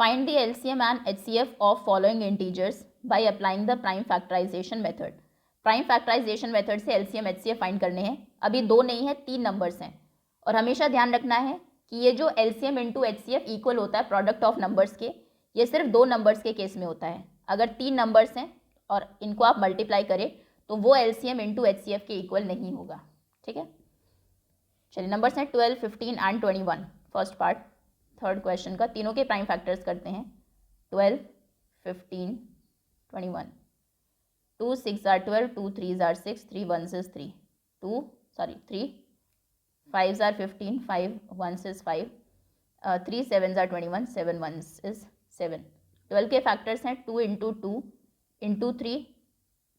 find the LCM and HCF of following integers by applying the prime factorisation method. Prime factorisation method से एलसीएम एचसीएफ फाइंड करने हैं। अभी 2 नहीं है, 3 नंबर्स हैं, और हमेशा ध्यान रखना है कि ये जो एलसीएम इंटू एचसीएफ इक्वल होता है प्रोडक्ट ऑफ नंबर्स के, ये सिर्फ 2 नंबर्स के केस में होता है। अगर 3 नंबर्स हैं और इनको आप मल्टीप्लाई करें तो वो एलसीएम इंटू एचसीएफ के इक्वल नहीं होगा। ठीक है, चलिए नंबर्स हैं 12 15 and 21। First part third question का, तीनों के प्राइम फैक्टर्स करते हैं, 12 15 21, 2 6 are 12, 2 3s are 6, 3 1s is 3, 3 5s are 15, 5 1s is 5, 3 7s are 21, 7 1s is 7। 12 के फैक्टर्स हैं 2 इंटू 2 इंटू 3,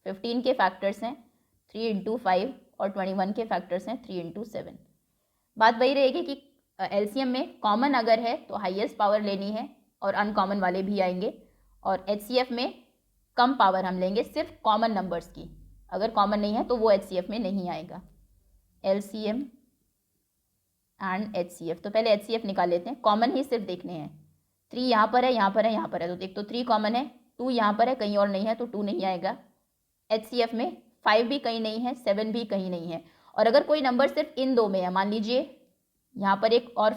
15 के फैक्टर्स हैं 3 इंटू 5 और 21 के फैक्टर्स हैं 3 इंटू 7। बात वही रहेगी कि एलसीएम में कॉमन अगर है तो हाईएस्ट पावर लेनी है और अनकॉमन वाले भी आएंगे, और एचसीएफ में कम पावर हम लेंगे सिर्फ कॉमन नंबर्स की, अगर कॉमन नहीं है तो वो एचसीएफ में नहीं आएगा। एलसीएम एंड एचसीएफ, तो पहले एचसीएफ निकाल लेते हैं, कॉमन ही सिर्फ देखने हैं। 3 यहाँ पर है, यहाँ पर है, यहाँ पर है, तो देख तो 3 कॉमन है, 2 यहाँ पर है, कहीं और नहीं है तो 2 नहीं आएगा। एचसीएफ में 5 भी कहीं नहीं है, 7 भी कहीं नहीं है, और अगर कोई नंबर सिर्फ इन दो में है, मान लीजिए यहाँ पर एक और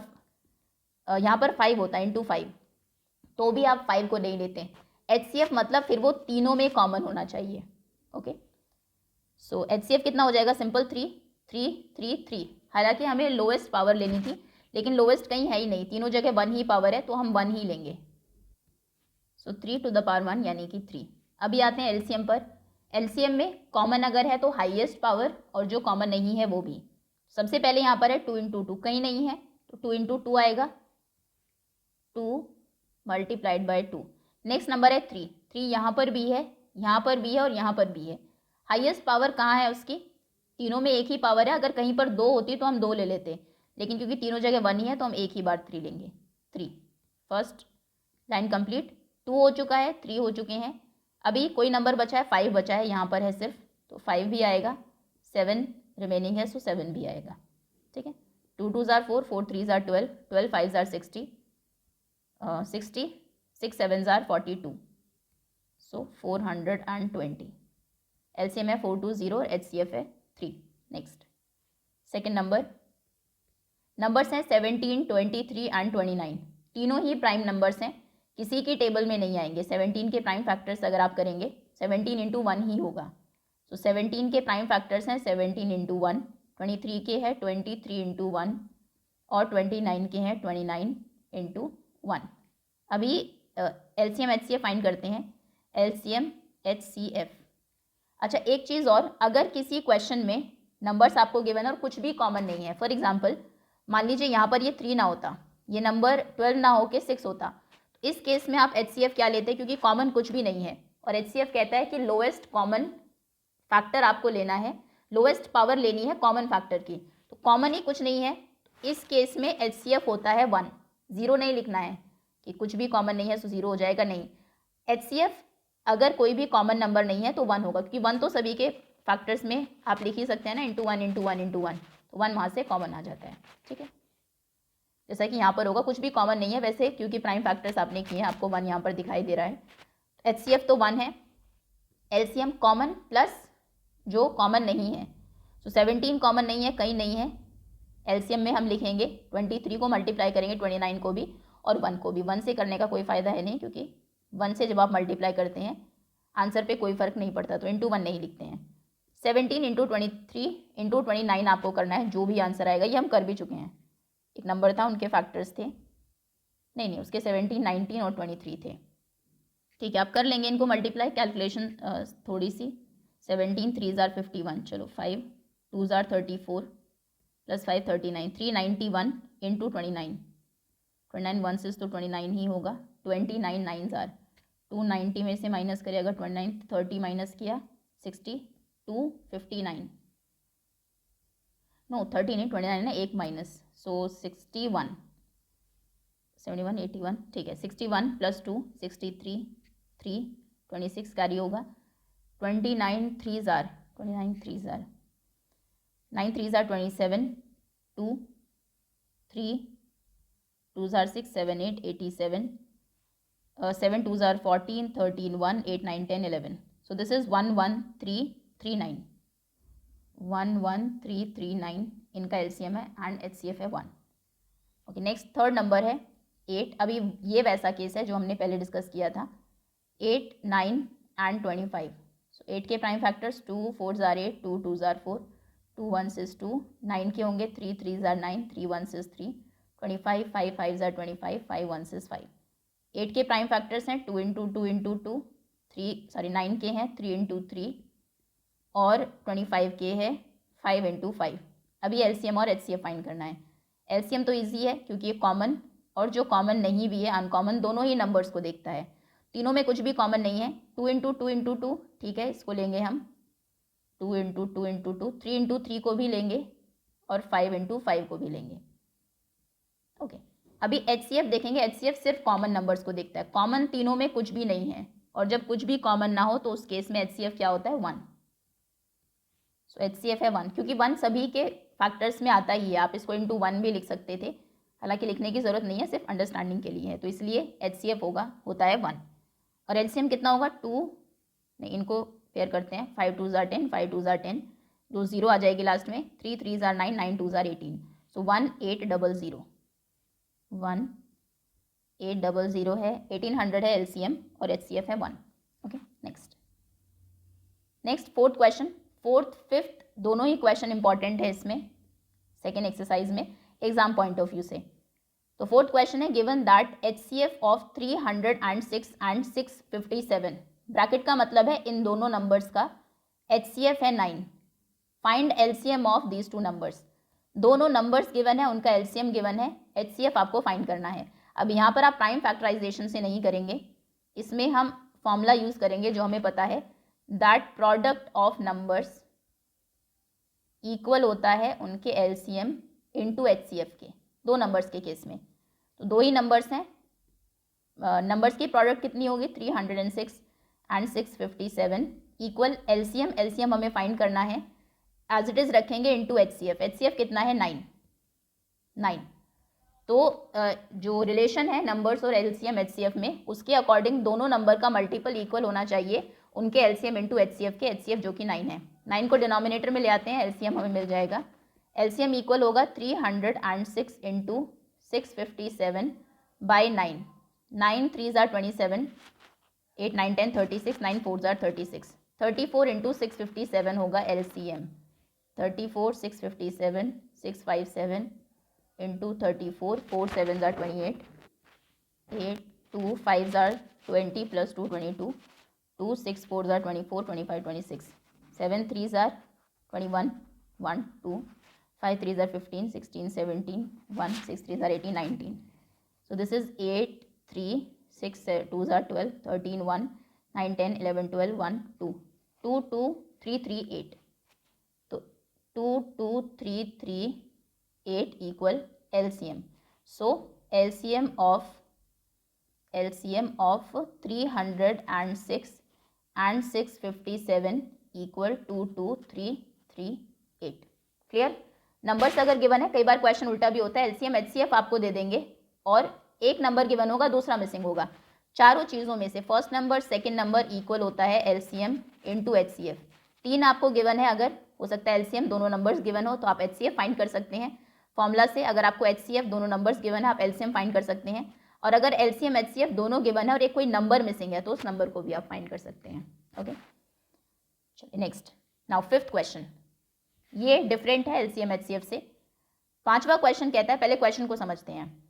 यहाँ पर 5 होता है इंटू 5, तो भी आप 5 को नहीं लेते। एचसीएफ मतलब फिर वो तीनों में कॉमन होना चाहिए। ओके, सो एचसीएफ कितना हो जाएगा, सिंपल 3 3 3 3। हालांकि हमें लोएस्ट पावर लेनी थी, लेकिन लोएस्ट कहीं है ही नहीं, तीनों जगह 1 ही पावर है, तो हम 1 ही लेंगे। सो 3 टू द पावर 1 यानी कि 3। अभी आते हैं एलसीएम पर। एलसीएम में कॉमन अगर है तो हाईएस्ट पावर, और जो कॉमन नहीं है वो भी। सबसे पहले यहाँ पर है 2 इंटू 2, कहीं नहीं है तो 2 इंटू 2 आएगा, 2 मल्टीप्लाइड बाय 2। नेक्स्ट नंबर है 3, 3 यहाँ पर भी है, यहाँ पर भी है और यहाँ पर भी है। हाईएस्ट पावर कहाँ है उसकी, तीनों में एक ही पावर है, अगर कहीं पर 2 होती तो हम 2 ले लेते, लेकिन क्योंकि तीनों जगह 1 ही है तो हम एक ही बार 3 लेंगे। 3, फर्स्ट लाइन कंप्लीट। 2 हो चुका है, 3 हो चुके हैं, अभी कोई नंबर बचा है, 5 बचा है, यहाँ पर है सिर्फ, तो 5 भी आएगा, 7 रिमेनिंग है, सो 7 भी आएगा। ठीक है, 2 2s are 4, 4 3s are 12, 12 5s are 60, 60, 6 7s are 42, so 420। LCM है 420 और एचसीएफ है 3। नेक्स्ट सेकेंड नंबर, नंबर्स हैं 17, 23 एंड 29, तीनों ही प्राइम नंबर्स हैं, किसी की टेबल में नहीं आएंगे। 17 के प्राइम फैक्टर्स अगर आप करेंगे 17 इंटू 1 ही होगा, तो 17 के प्राइम फैक्टर्स हैं 17 इंटू 1, 23 के हैं 23 इंटू 1 और 29 के हैं 29 इंटू 1। अभी एलसीएम एचसीएफ फाइंड करते हैं। एलसीएम एचसीएफ, अच्छा एक चीज़ और, अगर किसी क्वेश्चन में नंबर्स आपको गिवन और कुछ भी कॉमन नहीं है, फॉर एग्जांपल मान लीजिए यहाँ पर ये 3 ना होता, ये नंबर 12 ना हो के 6 होता, तो इस केस में आप एचसीएफ क्या लेते, क्योंकि कॉमन कुछ भी नहीं है, और एचसीएफ कहता है कि लोएस्ट कॉमन फैक्टर आपको लेना है, लोएस्ट पावर लेनी है कॉमन फैक्टर की, तो कॉमन ही कुछ नहीं है, तो इस केस में एचसीएफ होता है 1। 0 नहीं लिखना है कि कुछ भी कॉमन नहीं है तो 0 हो जाएगा, नहीं। एचसीएफ अगर कोई भी कॉमन नंबर नहीं है तो 1 होगा, क्योंकि 1 तो सभी के फैक्टर्स में आप लिख ही सकते हैं ना, इंटू 1 इंटू 1 इंटू 1, तो 1 वहाँ से कॉमन आ जाता है। ठीक है, जैसा कि यहाँ पर होगा, कुछ भी कॉमन नहीं है वैसे, क्योंकि प्राइम फैक्टर्स आपने किए हैं, आपको 1 यहाँ पर दिखाई दे रहा है। एचसीएफ तो 1 है। एलसीएम कॉमन प्लस जो कॉमन नहीं है, तो 17 कॉमन नहीं है, कहीं नहीं है, एलसीएम में हम लिखेंगे 23 को मल्टीप्लाई करेंगे 29 को भी और 1 को भी। 1 से करने का कोई फ़ायदा है नहीं, क्योंकि 1 से जब आप मल्टीप्लाई करते हैं आंसर पे कोई फ़र्क नहीं पड़ता, तो इंटू 1 नहीं लिखते हैं। 17 इंटू 23 इंटू 29 आपको करना है, जो भी आंसर आएगा, ये हम कर भी चुके हैं, एक नंबर था उनके फैक्टर्स थे, नहीं उसके 17, 19 और 23 थे। ठीक है, आप कर लेंगे इनको मल्टीप्लाई, कैलकुलेशन थोड़ी सी। 17 3s are 51, चलो 5 2s are 34 प्लस 5 39, 391 इंटू 29, 29 1 से तो 29 ही होगा, 29 9s are 290 में से माइनस करें अगर 29, 30 माइनस किया 60, 259, नो 30 नहीं 29 है, एक माइनस, सो 61, 71 81, ठीक है, 61 प्लस 2 63, 3 26 कैरी होगा, 29 3s are 29 3s are 9 3s are 27, 2 3 2s are 6 7 8 87, 7 2s are 14 13 1 8 9 10 11, so this is 11339, 11339 इनका एलसीएम है एंड एचसीएफ है 1। ओके, नेक्स्ट थर्ड नंबर है 8। अभी ये वैसा केस है जो हमने पहले डिस्कस किया था, 8 9 एंड 25। सो 8 के prime factors 2 4s are 8, 2 2s are 4, 2 1s is 2, 9 के होंगे 3 3s are 9, 3 1s is 3, 25 5 5s are 25, 5 1s is 5। 8 के प्राइम फैक्टर्स हैं 2 इंटू 2 इंटू 2, 9 के हैं 3 इंटू 3 और 25 के है 5 इंटू 5। अभी एलसीएम और एचसीएफ फाइंड करना है। एलसीएम तो इजी है क्योंकि ये कॉमन और जो कॉमन नहीं भी है अनकॉमन दोनों ही नंबर्स को देखता है, तीनों में कुछ भी कॉमन नहीं है। 2 इंटू 2 इंटू 2, ठीक है, इसको लेंगे हम 2 इंटू 2 इंटू 2, 3 इंटू 3 को भी लेंगे और 5 इंटू 5 को भी लेंगे। ओके, अभी HCF देखेंगे। HCF सिर्फ कॉमन नंबर्स को देखता है, कॉमन तीनों में कुछ भी नहीं है, और जब कुछ भी कॉमन ना हो तो उस केस में HCF क्या होता है, 1। सो HCF है 1, क्योंकि 1 सभी के फैक्टर्स में आता ही है। आप इसको इंटू 1 भी लिख सकते थे, हालांकि लिखने की ज़रूरत नहीं है, सिर्फ अंडरस्टैंडिंग के लिए है, तो इसलिए HCF होता है 1। और LCM कितना होगा, 2, नहीं इनको पेयर करते हैं, 5 2 ज़ार 10, 5 2 ज़ार 10, 2 0 आ जाएगी लास्ट में, 3 3 ज़ार 9, 9 2 ज़ार 18, सो 1800, 1800 है, 1800 है LCM और HCF है 1। Okay, next fourth question. Fourth fifth दोनों ही क्वेश्चन इंपॉर्टेंट है इसमें, सेकेंड एक्सरसाइज में, एग्जाम पॉइंट ऑफ व्यू से। तो फोर्थ क्वेश्चन है, given that HCF of 306 and 657, bracket का मतलब है इन दोनों नंबर्स का HCF है 9, find LCM of these two numbers. दोनों नंबर्स गिवन है, उनका LCM गिवन है, HCF आपको फाइंड करना है। अब यहाँ पर आप प्राइम फैक्टराइजेशन से नहीं करेंगे, इसमें हम फॉर्मूला यूज करेंगे जो हमें पता है, that product of numbers equal होता है उनके LCM इंटू HCF के, दो नंबर्स के केस में। तो दो ही नंबर्स हैं, नंबर्स की प्रोडक्ट कितनी होगी, 306 एंड 657 इक्वल LCM हमें फाइंड करना है, एज इट इज़ रखेंगे इंटू HCF कितना है, 9। तो जो रिलेशन है नंबर्स और LCM HCF में, उसके अकॉर्डिंग दोनों नंबर का मल्टीपल इक्वल होना चाहिए उनके LCM इंटू HCF के, HCF जो कि 9 है। 9 को डिनोमिनेटर में ले आते हैं, LCM हमें मिल जाएगा। LCM इक्वल होगा 306 इंटू 657 बाई 9, 9 3 ज़ार 27, 8 9 10 36, 9 4 ज़ार 36, 34 इंटू 657 होगा LCM, 34 657 657 इंटू 34, 4 7 ज़ार 28, 8 2 5 ज़ार 20 प्लस 2 22, 2 6 4 ज़ार 24 25 26, 7 3 ज़ार 21 1 2, 5 3 ज़ार 15 16 17 1 6 3 ज़ार 18 19, so this is 8 3 6 2 ज़ार 12 13 1 9 10 11 12 1 2 2 2 3 3 8, तो 2 2 3 3 8 equal LCM. So LCM of 306 and 657 equal 22338. Clear? Numbers अगर गिवन है, कई बार क्वेश्चन उल्टा भी होता है, LCM HCF आपको दे देंगे और एक नंबर गिवन होगा, दूसरा मिसिंग होगा। चारों चीज़ों में से first number second number equal होता है LCM इंटू HCF। 3 आपको गिवन है, अगर हो सकता है LCM दोनों नंबर्स गिवन हो तो आप HCF फाइंड कर सकते हैं फॉर्मूला से। अगर आपको HCF दोनों नंबर्स गिवन है, आप LCM फाइंड कर सकते हैं, और अगर LCM HCF दोनों गिवन है और एक कोई नंबर मिसिंग है तो उस नंबर को भी आप फाइंड कर सकते हैं। ओके, चलिए नेक्स्ट। नाउ फिफ्थ क्वेश्चन, ये डिफरेंट है LCM HCF से। पांचवा क्वेश्चन कहता है, पहले क्वेश्चन को समझते हैं।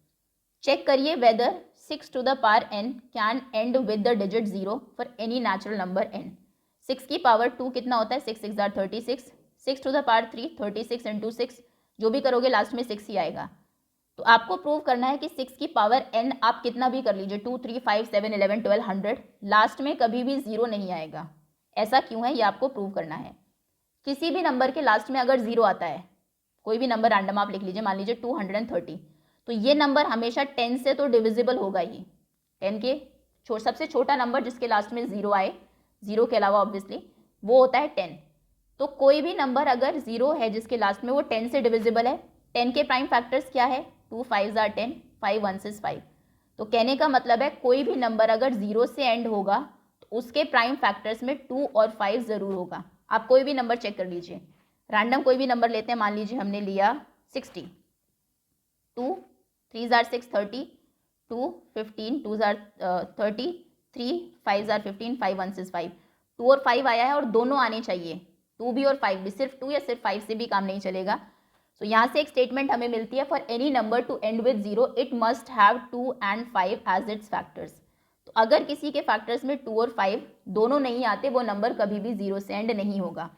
चेक करिए whether 6 to the power n can end with the digit 0 for any natural number n। 6 की पावर 2 कितना होता है, 6 6 ज़ार 36, 6 टू द पावर 3 36 इंटू 6, जो भी करोगे लास्ट में 6 ही आएगा। तो आपको प्रूव करना है कि 6 की पावर n आप कितना भी कर लीजिए, 2 3 5 7 11 12 100, लास्ट में कभी भी 0 नहीं आएगा। ऐसा क्यों है, ये आपको प्रूव करना है। किसी भी नंबर के लास्ट में अगर 0 आता है, कोई भी नंबर रैंडम आप लिख लीजिए, मान लीजिए 230, तो ये नंबर हमेशा 10 से तो डिविजिबल होगा ही। 10 के सबसे छोटा नंबर जिसके लास्ट में 0 आए, 0 के अलावा ऑब्वियसली, वो होता है 10। तो कोई भी नंबर अगर 0 है जिसके लास्ट में, वो 10 से डिविजिबल है। 10 के प्राइम फैक्टर्स क्या है, 2 5 ज़ार 10, 5 1 6 5। तो कहने का मतलब है कोई भी नंबर अगर 0 से एंड होगा तो उसके प्राइम फैक्टर्स में 2 और 5 ज़रूर होगा। आप कोई भी नंबर चेक कर लीजिए, रैंडम कोई भी नंबर लेते हैं, मान लीजिए हमने लिया 60, 2 3 ज़ार 6 30, 2 15 2 ज़ार 30, 3 5 ज़ार 15, 5 1 6 5, 2 और 5 आया है और दोनों आने चाहिए, 2 भी और 5 भी, सिर्फ 2 या सिर्फ 5 से भी काम नहीं चलेगा। तो यहाँ से एक स्टेटमेंट हमें मिलती है, for any number to end with 0 it must have 2 and 5 as its factors. तो अगर किसी के फैक्टर्स में 2 और 5 दोनों नहीं आते, वो नंबर कभी भी 0 से एंड नहीं होगा।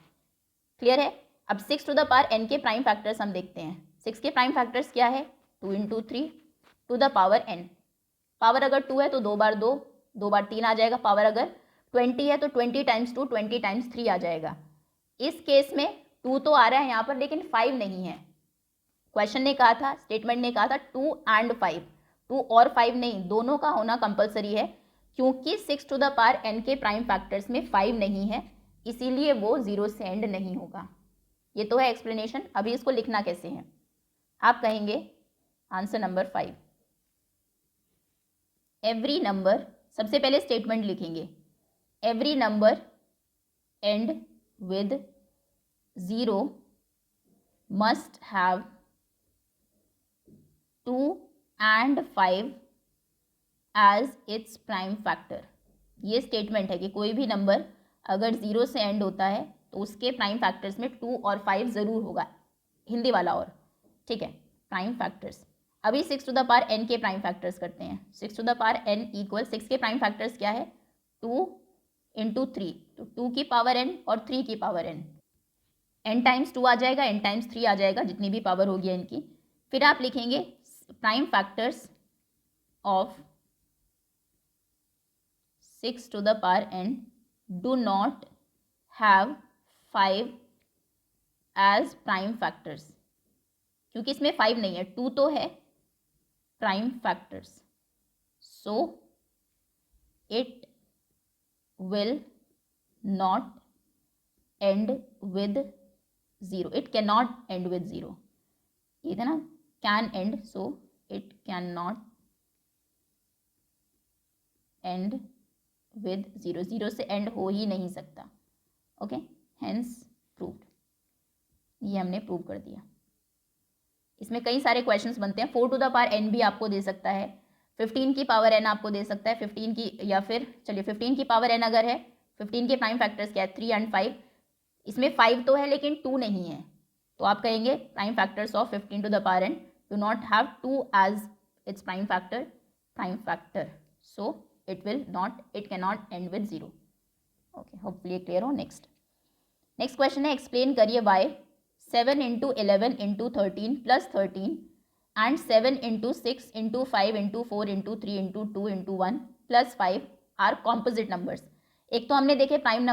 क्लियर है? अब 6 टू द पावर n के प्राइम फैक्टर्स हम देखते हैं। 6 के प्राइम फैक्टर्स क्या है, 2 into 3 to the power n। Power अगर 2 है तो 2 बार 2, 2 बार 3 आ जाएगा। पावर अगर 20 है तो 20 टाइम्स 2 20 टाइम्स 3 आ जाएगा। इस केस में 2 तो आ रहा है यहाँ पर, लेकिन 5 नहीं है। क्वेश्चन ने कहा था, स्टेटमेंट ने कहा था 2 एंड 5, 2 और 5 नहीं, दोनों का होना कंपलसरी है। क्योंकि 6 टू द पावर n के प्राइम फैक्टर्स में 5 नहीं है, इसीलिए वो 0 से एंड नहीं होगा। ये तो है एक्सप्लेनेशन। अभी इसको लिखना कैसे है, आप कहेंगे आंसर नंबर 5, एवरी नंबर, सबसे पहले स्टेटमेंट लिखेंगे, every number end with 0 must have 2 and 5 as its prime factor. ये स्टेटमेंट है कि कोई भी नंबर अगर 0 से एंड होता है तो उसके प्राइम फैक्टर्स में 2 और 5 ज़रूर होगा, हिंदी वाला और, ठीक है, प्राइम फैक्टर्स। अभी 6 टू द पावर n के प्राइम फैक्टर्स करते हैं। 6 to the power n equal 6 के प्राइम फैक्टर्स क्या है, 2 इंटू 3, तो 2 की पावर n और 3 की पावर n, n टाइम्स 2 आ जाएगा, n टाइम्स 3 आ जाएगा, जितनी भी पावर होगी n की। फिर आप लिखेंगे prime factors of 6 to the power n do not have 5 as prime factors, क्योंकि इसमें 5 नहीं है, 2 तो है prime factors, so it will not and with 0, it can not and with 0, ये था ना, can and, so it can not and with 0, 0 से एंड हो ही नहीं सकता। ओके, हेंस प्रूव्ड, ये हमने प्रूव कर दिया। इसमें कई सारे क्वेश्चंस बनते हैं। 4 टू द पावर n भी आपको दे सकता है, 15 की पावर n आपको दे सकता है, 15 की, या फिर चलिए 15 की पावर n अगर है, 15 के प्राइम फैक्टर्स क्या है, 3 एंड 5, इसमें 5 तो है लेकिन 2 नहीं है, तो आप कहेंगे prime factors of 15 to the power n do not have 2 as its prime factor, so it will not, it cannot end with 0. Okay, hopefully clear हो। next question है, explain करिए why 7 into 11 into 13 plus 13 and 7 into 6 into 5 into 4 into 3 into 2 into 1 plus 5 are composite numbers। एक तो हमने देखे प्राइम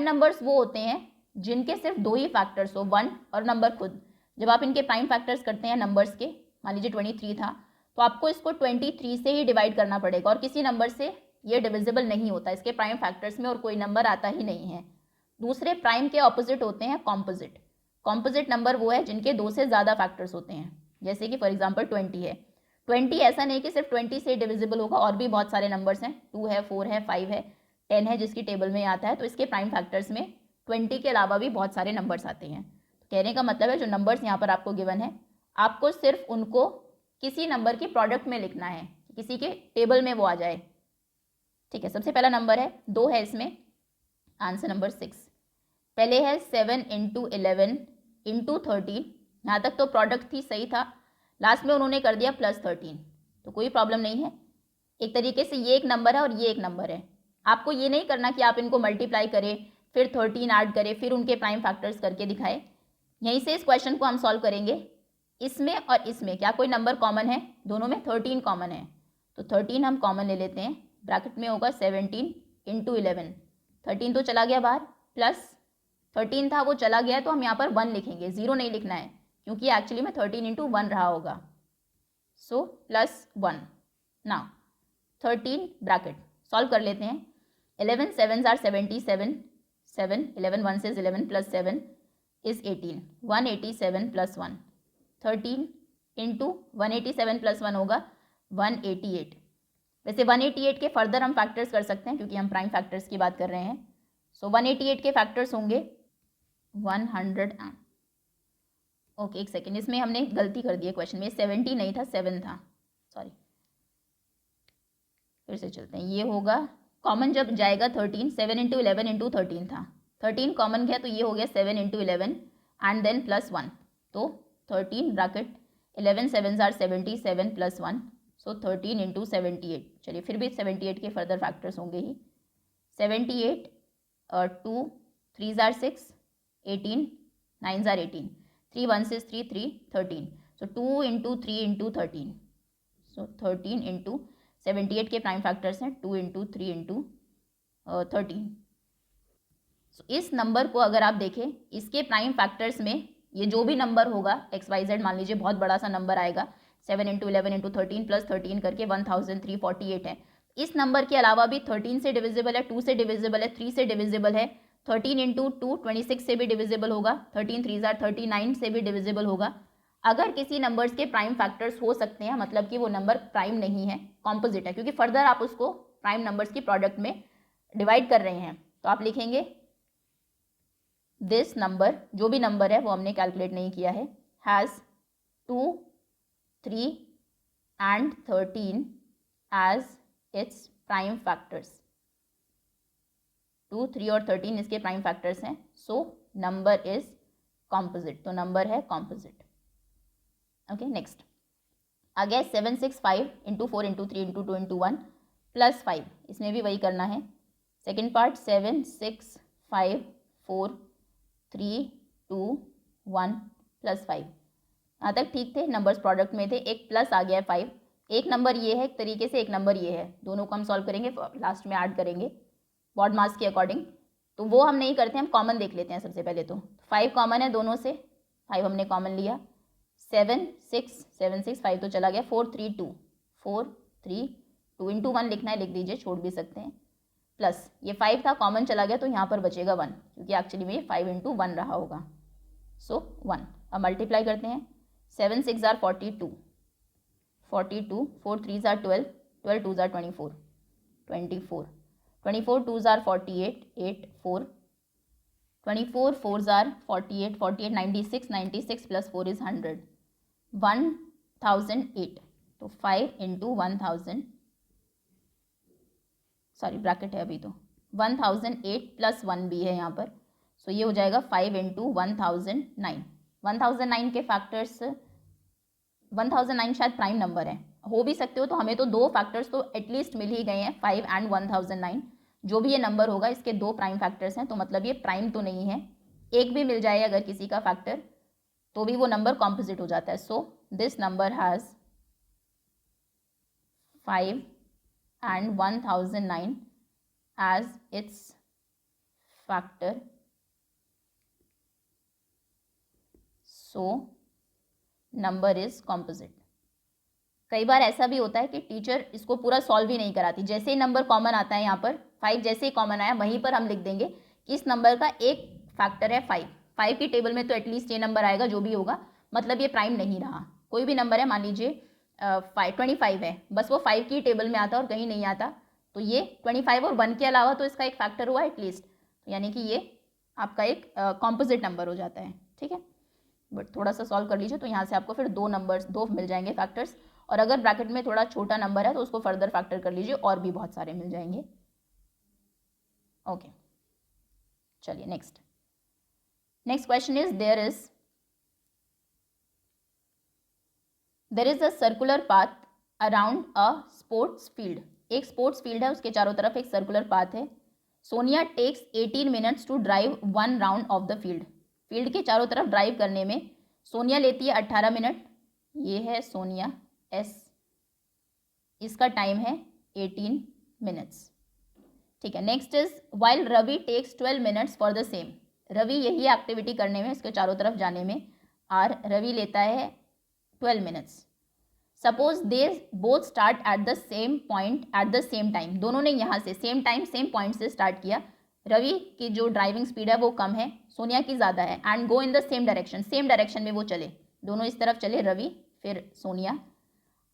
नंबर्स वो होते हैं जिनके सिर्फ 2 ही फैक्टर्स हो, 1 और नंबर खुद। जब आप इनके प्राइम फैक्टर्स करते हैं नंबर्स के, मान लीजिए 23 था, तो आपको इसको 23 से ही डिवाइड करना पड़ेगा, और किसी नंबर से ये डिविजिबल नहीं होता, इसके प्राइम फैक्टर्स में और कोई नंबर आता ही नहीं है। दूसरे प्राइम के ऑपोजिट होते हैं कॉम्पोजिट नंबर वो है जिनके 2 से ज़्यादा फैक्टर्स होते हैं, जैसे कि फॉर एग्जांपल 20 है। 20 ऐसा नहीं कि सिर्फ 20 से डिविजिबल होगा, और भी बहुत सारे नंबर्स हैं, 2 है, 4 है, 5 है, 10 है, जिसकी टेबल में आता है, तो इसके प्राइम फैक्टर्स में 20 के अलावा भी बहुत सारे नंबर्स आते हैं। कहने का मतलब है जो नंबर्स यहाँ पर आपको गिवन है, आपको सिर्फ उनको किसी नंबर की प्रोडक्ट में लिखना है, किसी के टेबल में वो आ जाए, ठीक है। सबसे पहला नंबर है 2 है इसमें, आंसर नंबर 6। पहले है 7 इंटू 11 इंटू 13, यहाँ तक तो प्रोडक्ट थी, सही था, लास्ट में उन्होंने कर दिया प्लस 13, तो कोई प्रॉब्लम नहीं है। एक तरीके से ये एक नंबर है और ये एक नंबर है, आपको ये नहीं करना कि आप इनको मल्टीप्लाई करें फिर 13 ऐड करें फिर उनके प्राइम फैक्टर्स करके दिखाए। यहीं से इस क्वेश्चन को हम सॉल्व करेंगे। इसमें और इसमें क्या कोई नंबर कॉमन है, दोनों में 13 कॉमन है, तो 13 हम कॉमन ले लेते हैं, ब्रैकेट में होगा 17 इंटू 11, 13 तो चला गया बाहर, प्लस 13 था वो चला गया, तो हम यहाँ पर 1 लिखेंगे, 0 नहीं लिखना है, क्योंकि एक्चुअली में 13 इंटू 1 रहा होगा, so plus 1। Now 13 bracket solve कर लेते हैं, 11 7s are 77, 7 11 1 से 11 plus 7 is 18, 187 plus 1, 13 into 187 plus 1 होगा 188। वैसे 188 के फर्दर हम फैक्टर्स कर सकते हैं क्योंकि हम प्राइम फैक्टर्स की बात कर रहे हैं, सो 188 के फैक्टर्स होंगे 100 एंड, ओके एक सेकेंड, इसमें हमने गलती कर दी है, क्वेश्चन में 70 नहीं था 7 था, सॉरी, फिर से चलते हैं। ये होगा कॉमन जब जाएगा 13, 7 इंटू 11 इंटू 13 था, 13 कॉमन गया तो ये हो गया 7 इंटू 11 एंड देन प्लस 1, तो 13 bracket 11 7s are 77 plus 1, so 13 into 78। चलिए फिर भी 78 के फर्दर फैक्टर्स होंगे ही, 78 2 3s are 6, 18 9s are 18, 3 1 6 3 3 13, so 2 into 3 into 13, so 13 into 78 के प्राइम फैक्टर्स हैं 2 इंटू 3 इंटू 13, इस नंबर को अगर आप देखें, इसके प्राइम फैक्टर्स में ये जो भी नंबर होगा XYZ, मान लीजिए बहुत बड़ा सा नंबर आएगा 7 × 11 × 13 + 13 करके 1348 है। इस नंबर के अलावा भी 13 से डिविजिबल है, 2 से डिविजिबल है, 3 से डिविजिबल है, 13 × 2 26 से भी डिविजिबल होगा, 13 3 39 से भी डिविजिबल होगा। अगर किसी नंबर्स के प्राइम फैक्टर्स हो सकते हैं, मतलब कि वो नंबर प्राइम नहीं है, कॉम्पोजिट है, क्योंकि फर्दर आप उसको प्राइम नंबर्स की प्रोडक्ट में डिवाइड कर रहे हैं। तो आप लिखेंगे दिस नंबर, जो भी नंबर है वो हमने कैलकुलेट नहीं किया है, has 2, 3 and 13 as its prime factors। 2, 3 और 13 इसके प्राइम फैक्टर्स हैं। सो नंबर इज कॉम्पोजिट, तो नंबर है कॉम्पोजिट। ओके, नेक्स्ट आ गया 7 6 5 × 4 × 3 × 2 × 1 + 5। इसमें भी वही करना है। Second part 7 6 5 4 3 2 1 + 5। यहाँ तक ठीक थे, नंबर्स प्रोडक्ट में थे। एक प्लस आ गया है 5, एक नंबर ये है एक तरीके से, एक नंबर ये है, दोनों को हम सॉल्व करेंगे, लास्ट में ऐड करेंगे बॉड मास के अकॉर्डिंग। तो वो हम नहीं करते, हम कॉमन देख लेते हैं सबसे पहले। तो 5 कॉमन है दोनों से, 5 हमने कॉमन लिया। 7 6 5 तो चला गया, 4 3 2 4 3 2 × 1 लिखना है, लिख दीजिए, छोड़ भी सकते हैं। प्लस ये 5 था, कॉमन चला गया, तो यहाँ पर बचेगा 1, क्योंकि एक्चुअली में ये 5 × 1 रहा होगा। सो 1। अब मल्टीप्लाई करते हैं। 7 6 42 42, 4 3 12, 12 2 24, 24, 24 2 48, 8 4, 24 4 48, 48 96, 96 + 4 is 100, 1008। तो 5 × 1000, सॉरी ब्रैकेट है अभी, तो 1008 + 1 भी है यहाँ पर। सो ये हो जाएगा 5 × 1009। 1009 के फैक्टर्स, 1009 शायद प्राइम नंबर है, हो भी सकते हो, तो हमें तो दो फैक्टर्स तो एटलीस्ट मिल ही गए हैं, 5 and 1009। जो भी ये नंबर होगा इसके दो प्राइम फैक्टर्स हैं, तो मतलब ये प्राइम तो नहीं है। एक भी मिल जाए अगर किसी का फैक्टर, तो भी वो नंबर कॉम्पोजिट हो जाता है। So this number has 5 and 1009 as its factor, so number is composite. कई बार ऐसा भी होता है कि टीचर इसको पूरा सॉल्व ही नहीं कराती, जैसे ही नंबर कॉमन आता है, यहाँ पर 5 जैसे ही कॉमन आया वहीं पर हम लिख देंगे कि इस नंबर का एक फैक्टर है 5। 5 की टेबल में तो एटलीस्ट ये नंबर आएगा, जो भी होगा, मतलब ये प्राइम नहीं रहा। कोई भी नंबर है, मान लीजिए 25 है, बस वो 5 की टेबल में आता और कहीं नहीं आता, तो ये 25 और 1 के अलावा तो इसका एक फैक्टर हुआ एटलीस्ट, यानी कि ये आपका एक कॉम्पोजिट नंबर हो जाता है। ठीक है, बट थोड़ा सा सॉल्व कर लीजिए, तो यहाँ से आपको फिर दो मिल जाएंगे फैक्टर्स, और अगर ब्रैकेट में थोड़ा छोटा नंबर है तो उसको फर्दर फैक्टर कर लीजिए, और भी बहुत सारे मिल जाएंगे। ओके, चलिए next question is there is a circular path around a sports field. एक स्पोर्ट्स फील्ड है, उसके चारों तरफ एक सर्कुलर पाथ है। Sonia takes 18 minutes to drive 1 round of the field. Field के चारों तरफ ड्राइव करने में सोनिया लेती है 18 मिनट। ये है सोनिया एस, इसका टाइम है 18 मिनट्स। ठीक है, next is while Ravi takes 12 minutes for the same. Ravi यही एक्टिविटी करने में, इसके चारों तरफ जाने में, रवि लेता है 12 minutes. Suppose they both start at the same point at the same time. दोनों ने यहाँ से सेम टाइम सेम पॉइंट से स्टार्ट किया। रवि की जो ड्राइविंग स्पीड है वो कम है, सोनिया की ज़्यादा है, and go in the same direction, same direction में वो चले, दोनों इस तरफ चले, रवि फिर Sonia.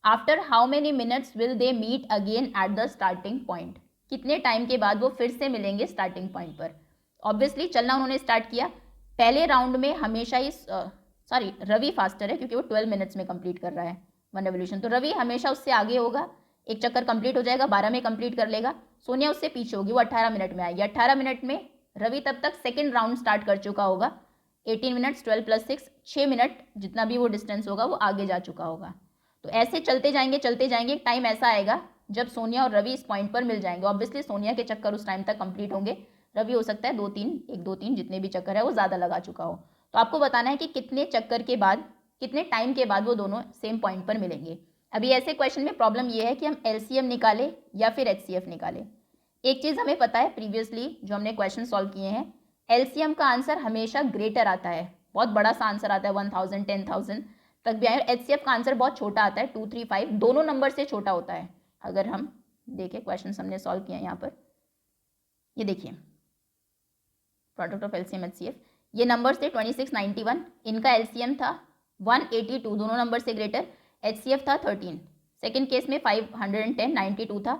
After how many minutes will they meet again at the starting point. कितने टाइम के बाद वो फिर से मिलेंगे स्टार्टिंग पॉइंट पर। ऑब्वियसली चलना उन्होंने स्टार्ट किया पहले राउंड में, हमेशा ही रवि फास्टर है क्योंकि वो 12 मिनट्स में कंप्लीट कर रहा है 1 रेवोल्यूशन, तो रवि हमेशा उससे आगे होगा, एक चक्कर कंप्लीट हो जाएगा, 12 में कंप्लीट कर लेगा। सोनिया उससे पीछे होगी, वो 18 मिनट में आएगी। 18 मिनट में रवि तब तक सेकेंड राउंड स्टार्ट कर चुका होगा। 18 मिनट्स 12 + 6, 6 मिनट, जितना भी वो डिस्टेंस होगा वो आगे जा चुका होगा। तो ऐसे चलते जाएंगे, एक टाइम ऐसा आएगा जब सोनिया और रवि इस पॉइंट पर मिल जाएंगे। ऑब्वियसली सोनिया के चक्कर उस टाइम तक कंप्लीट होंगे, रवि हो सकता है 2-3 जितने भी चक्कर है वो ज़्यादा लगा चुका हो। तो आपको बताना है कि कितने चक्कर के बाद, कितने टाइम के बाद वो दोनों सेम पॉइंट पर मिलेंगे। अभी ऐसे क्वेश्चन में प्रॉब्लम ये है कि हम LCM निकालें या फिर HCF निकालें। एक चीज़ हमें पता है प्रीवियसली जो हमने क्वेश्चन सॉल्व किए हैं, एलसीएम का आंसर हमेशा ग्रेटर आता है, बहुत बड़ा सा आंसर आता है, 1000 10,000 तक भी आए। एचसीएफ का आंसर बहुत छोटा आता है, 2 3 5 दोनों नंबर से छोटा होता है। अगर हम देखें क्वेश्चन हमने सॉल्व किया यहाँ पर, ये देखिए प्रोडक्ट ऑफ एलसीएम एचसीएफ, ये नंबर थे 2691, इनका एलसीएम था 182, दोनों नंबर से ग्रेटर। एचसीएफ था 13, सेकेंड केस में 510 92 था।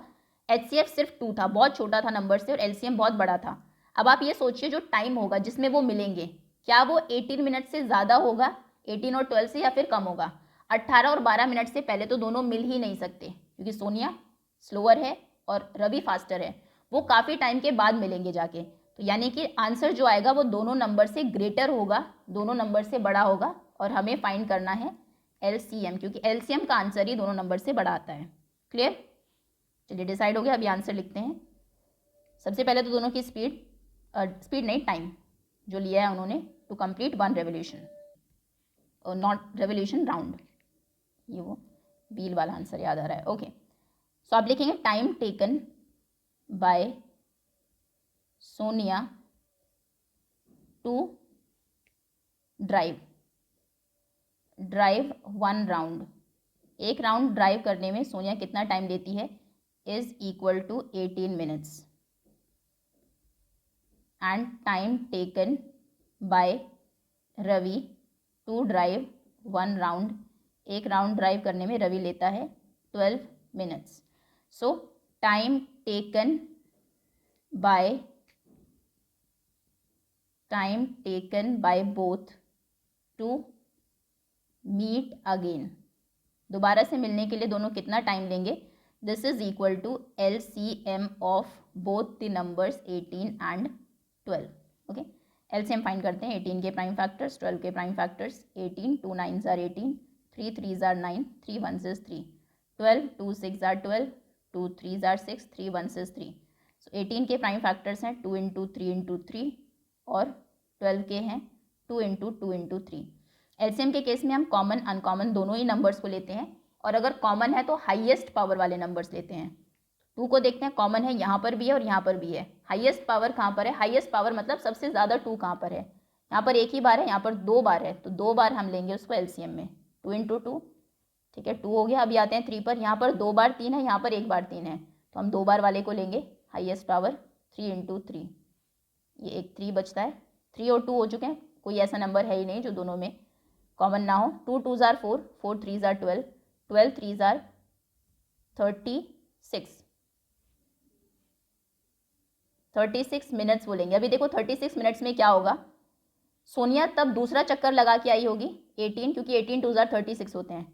एचसीएफ सिर्फ 2 था, बहुत छोटा था नंबर से, और एलसीएम बहुत बड़ा था। अब आप ये सोचिए जो टाइम होगा जिसमें वो मिलेंगे, क्या वो 18 मिनट से ज़्यादा होगा 18 और 12 से, या फिर कम होगा? 18 और 12 मिनट से पहले तो दोनों मिल ही नहीं सकते, क्योंकि सोनिया स्लोअर है और रवि फास्टर है, वो काफ़ी टाइम के बाद मिलेंगे जाके। तो यानी कि आंसर जो आएगा वो दोनों नंबर से ग्रेटर होगा, दोनों नंबर से बड़ा होगा, और हमें फाइंड करना है एलसीएम, क्योंकि एलसीएम का आंसर ही दोनों नंबर से बड़ा आता है। क्लियर? चलिए डिसाइड हो गया, अभी आंसर लिखते हैं। सबसे पहले तो दोनों की स्पीड नहीं, टाइम जो लिया है उन्होंने टू कंप्लीट 1 रेवोल्यूशन, और नॉट रेवोल्यूशन, राउंड, ये वो व्हील वाला आंसर याद आ रहा है। ओके, सो आप लिखेंगे time taken by Sonia to drive 1 round, एक राउंड ड्राइव करने में सोनिया कितना टाइम लेती है, is equal to 18 minutes. And time taken by Ravi to drive 1 round, एक राउंड ड्राइव करने में रवि लेता है 12 minutes. So time taken by both to meet again, दोबारा से मिलने के लिए दोनों कितना टाइम लेंगे, this is equal to LCM of both the numbers 18 and 12। Okay, LCM find करते हैं। 18 के प्राइम फैक्टर्स, 12 के prime factors, 18 2 9s are 18, 3 3s are 9, 3 1s is 3, 12 2 6 are 12, 2 3s are 6, 3 1s is 3। सो 18 के प्राइम फैक्टर्स हैं 2 इंटू 3 इंटू 3, और 12 के हैं 2 इंटू 2 इंटू 3। एलसीएम के केस में हम कॉमन अनकॉमन दोनों ही नंबर्स को लेते हैं, और अगर कॉमन है तो हाईएस्ट पावर वाले नंबर्स लेते हैं। 2 को देखते हैं, कॉमन है, यहाँ पर भी है और यहाँ पर भी है। हाईएस्ट पावर कहाँ पर है? हाईएस्ट पावर मतलब सबसे ज़्यादा 2 कहाँ पर है? यहाँ पर एक ही बार है, यहाँ पर 2 बार है, तो 2 बार हम लेंगे उसको एलसीएम में, 2 इंटू 2, ठीक है, 2 हो गया। अभी आते हैं 3 पर, यहाँ पर 2 बार 3 है, यहाँ पर 1 बार 3 है, तो हम 2 बार वाले को लेंगे, हाईएस्ट पावर 3 इंटू 3, ये एक 3 बचता है, 3 और 2 हो चुके हैं, कोई ऐसा नंबर है ही नहीं जो दोनों में कॉमन ना हो। 2 2s are 4, 4 3s are 12, 12 3s are 36, 36 minutes बोलेंगे। अभी देखो 36 मिनट्स में क्या होगा, सोनिया तब दूसरा चक्कर लगा के आई होगी 18, क्योंकि 18 2s are 36 होते हैं,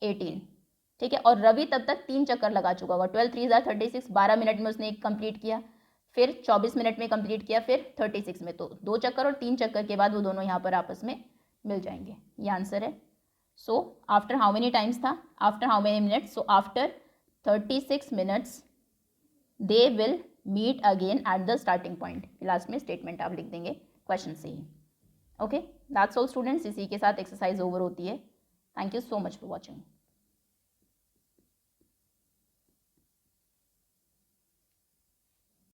18, ठीक है, और रवि तब तक 3 चक्कर लगा चुका होगा, 12 3s are 36, 12 मिनट में उसने एक कंप्लीट किया, फिर 24 मिनट में कंप्लीट किया, फिर 36 में, तो 2 चक्कर और 3 चक्कर के बाद वो दोनों यहाँ पर आपस में मिल जाएंगे, ये आंसर है। So after how many times था, after how many minutes, so after 36 minutes they will meet again at the starting point. Last में स्टेटमेंट आप लिख देंगे क्वेश्चन से ही। ओके, दैट्स ऑल स्टूडेंट्स, इसी के साथ एक्सरसाइज ओवर होती है। Thank you so much for watching.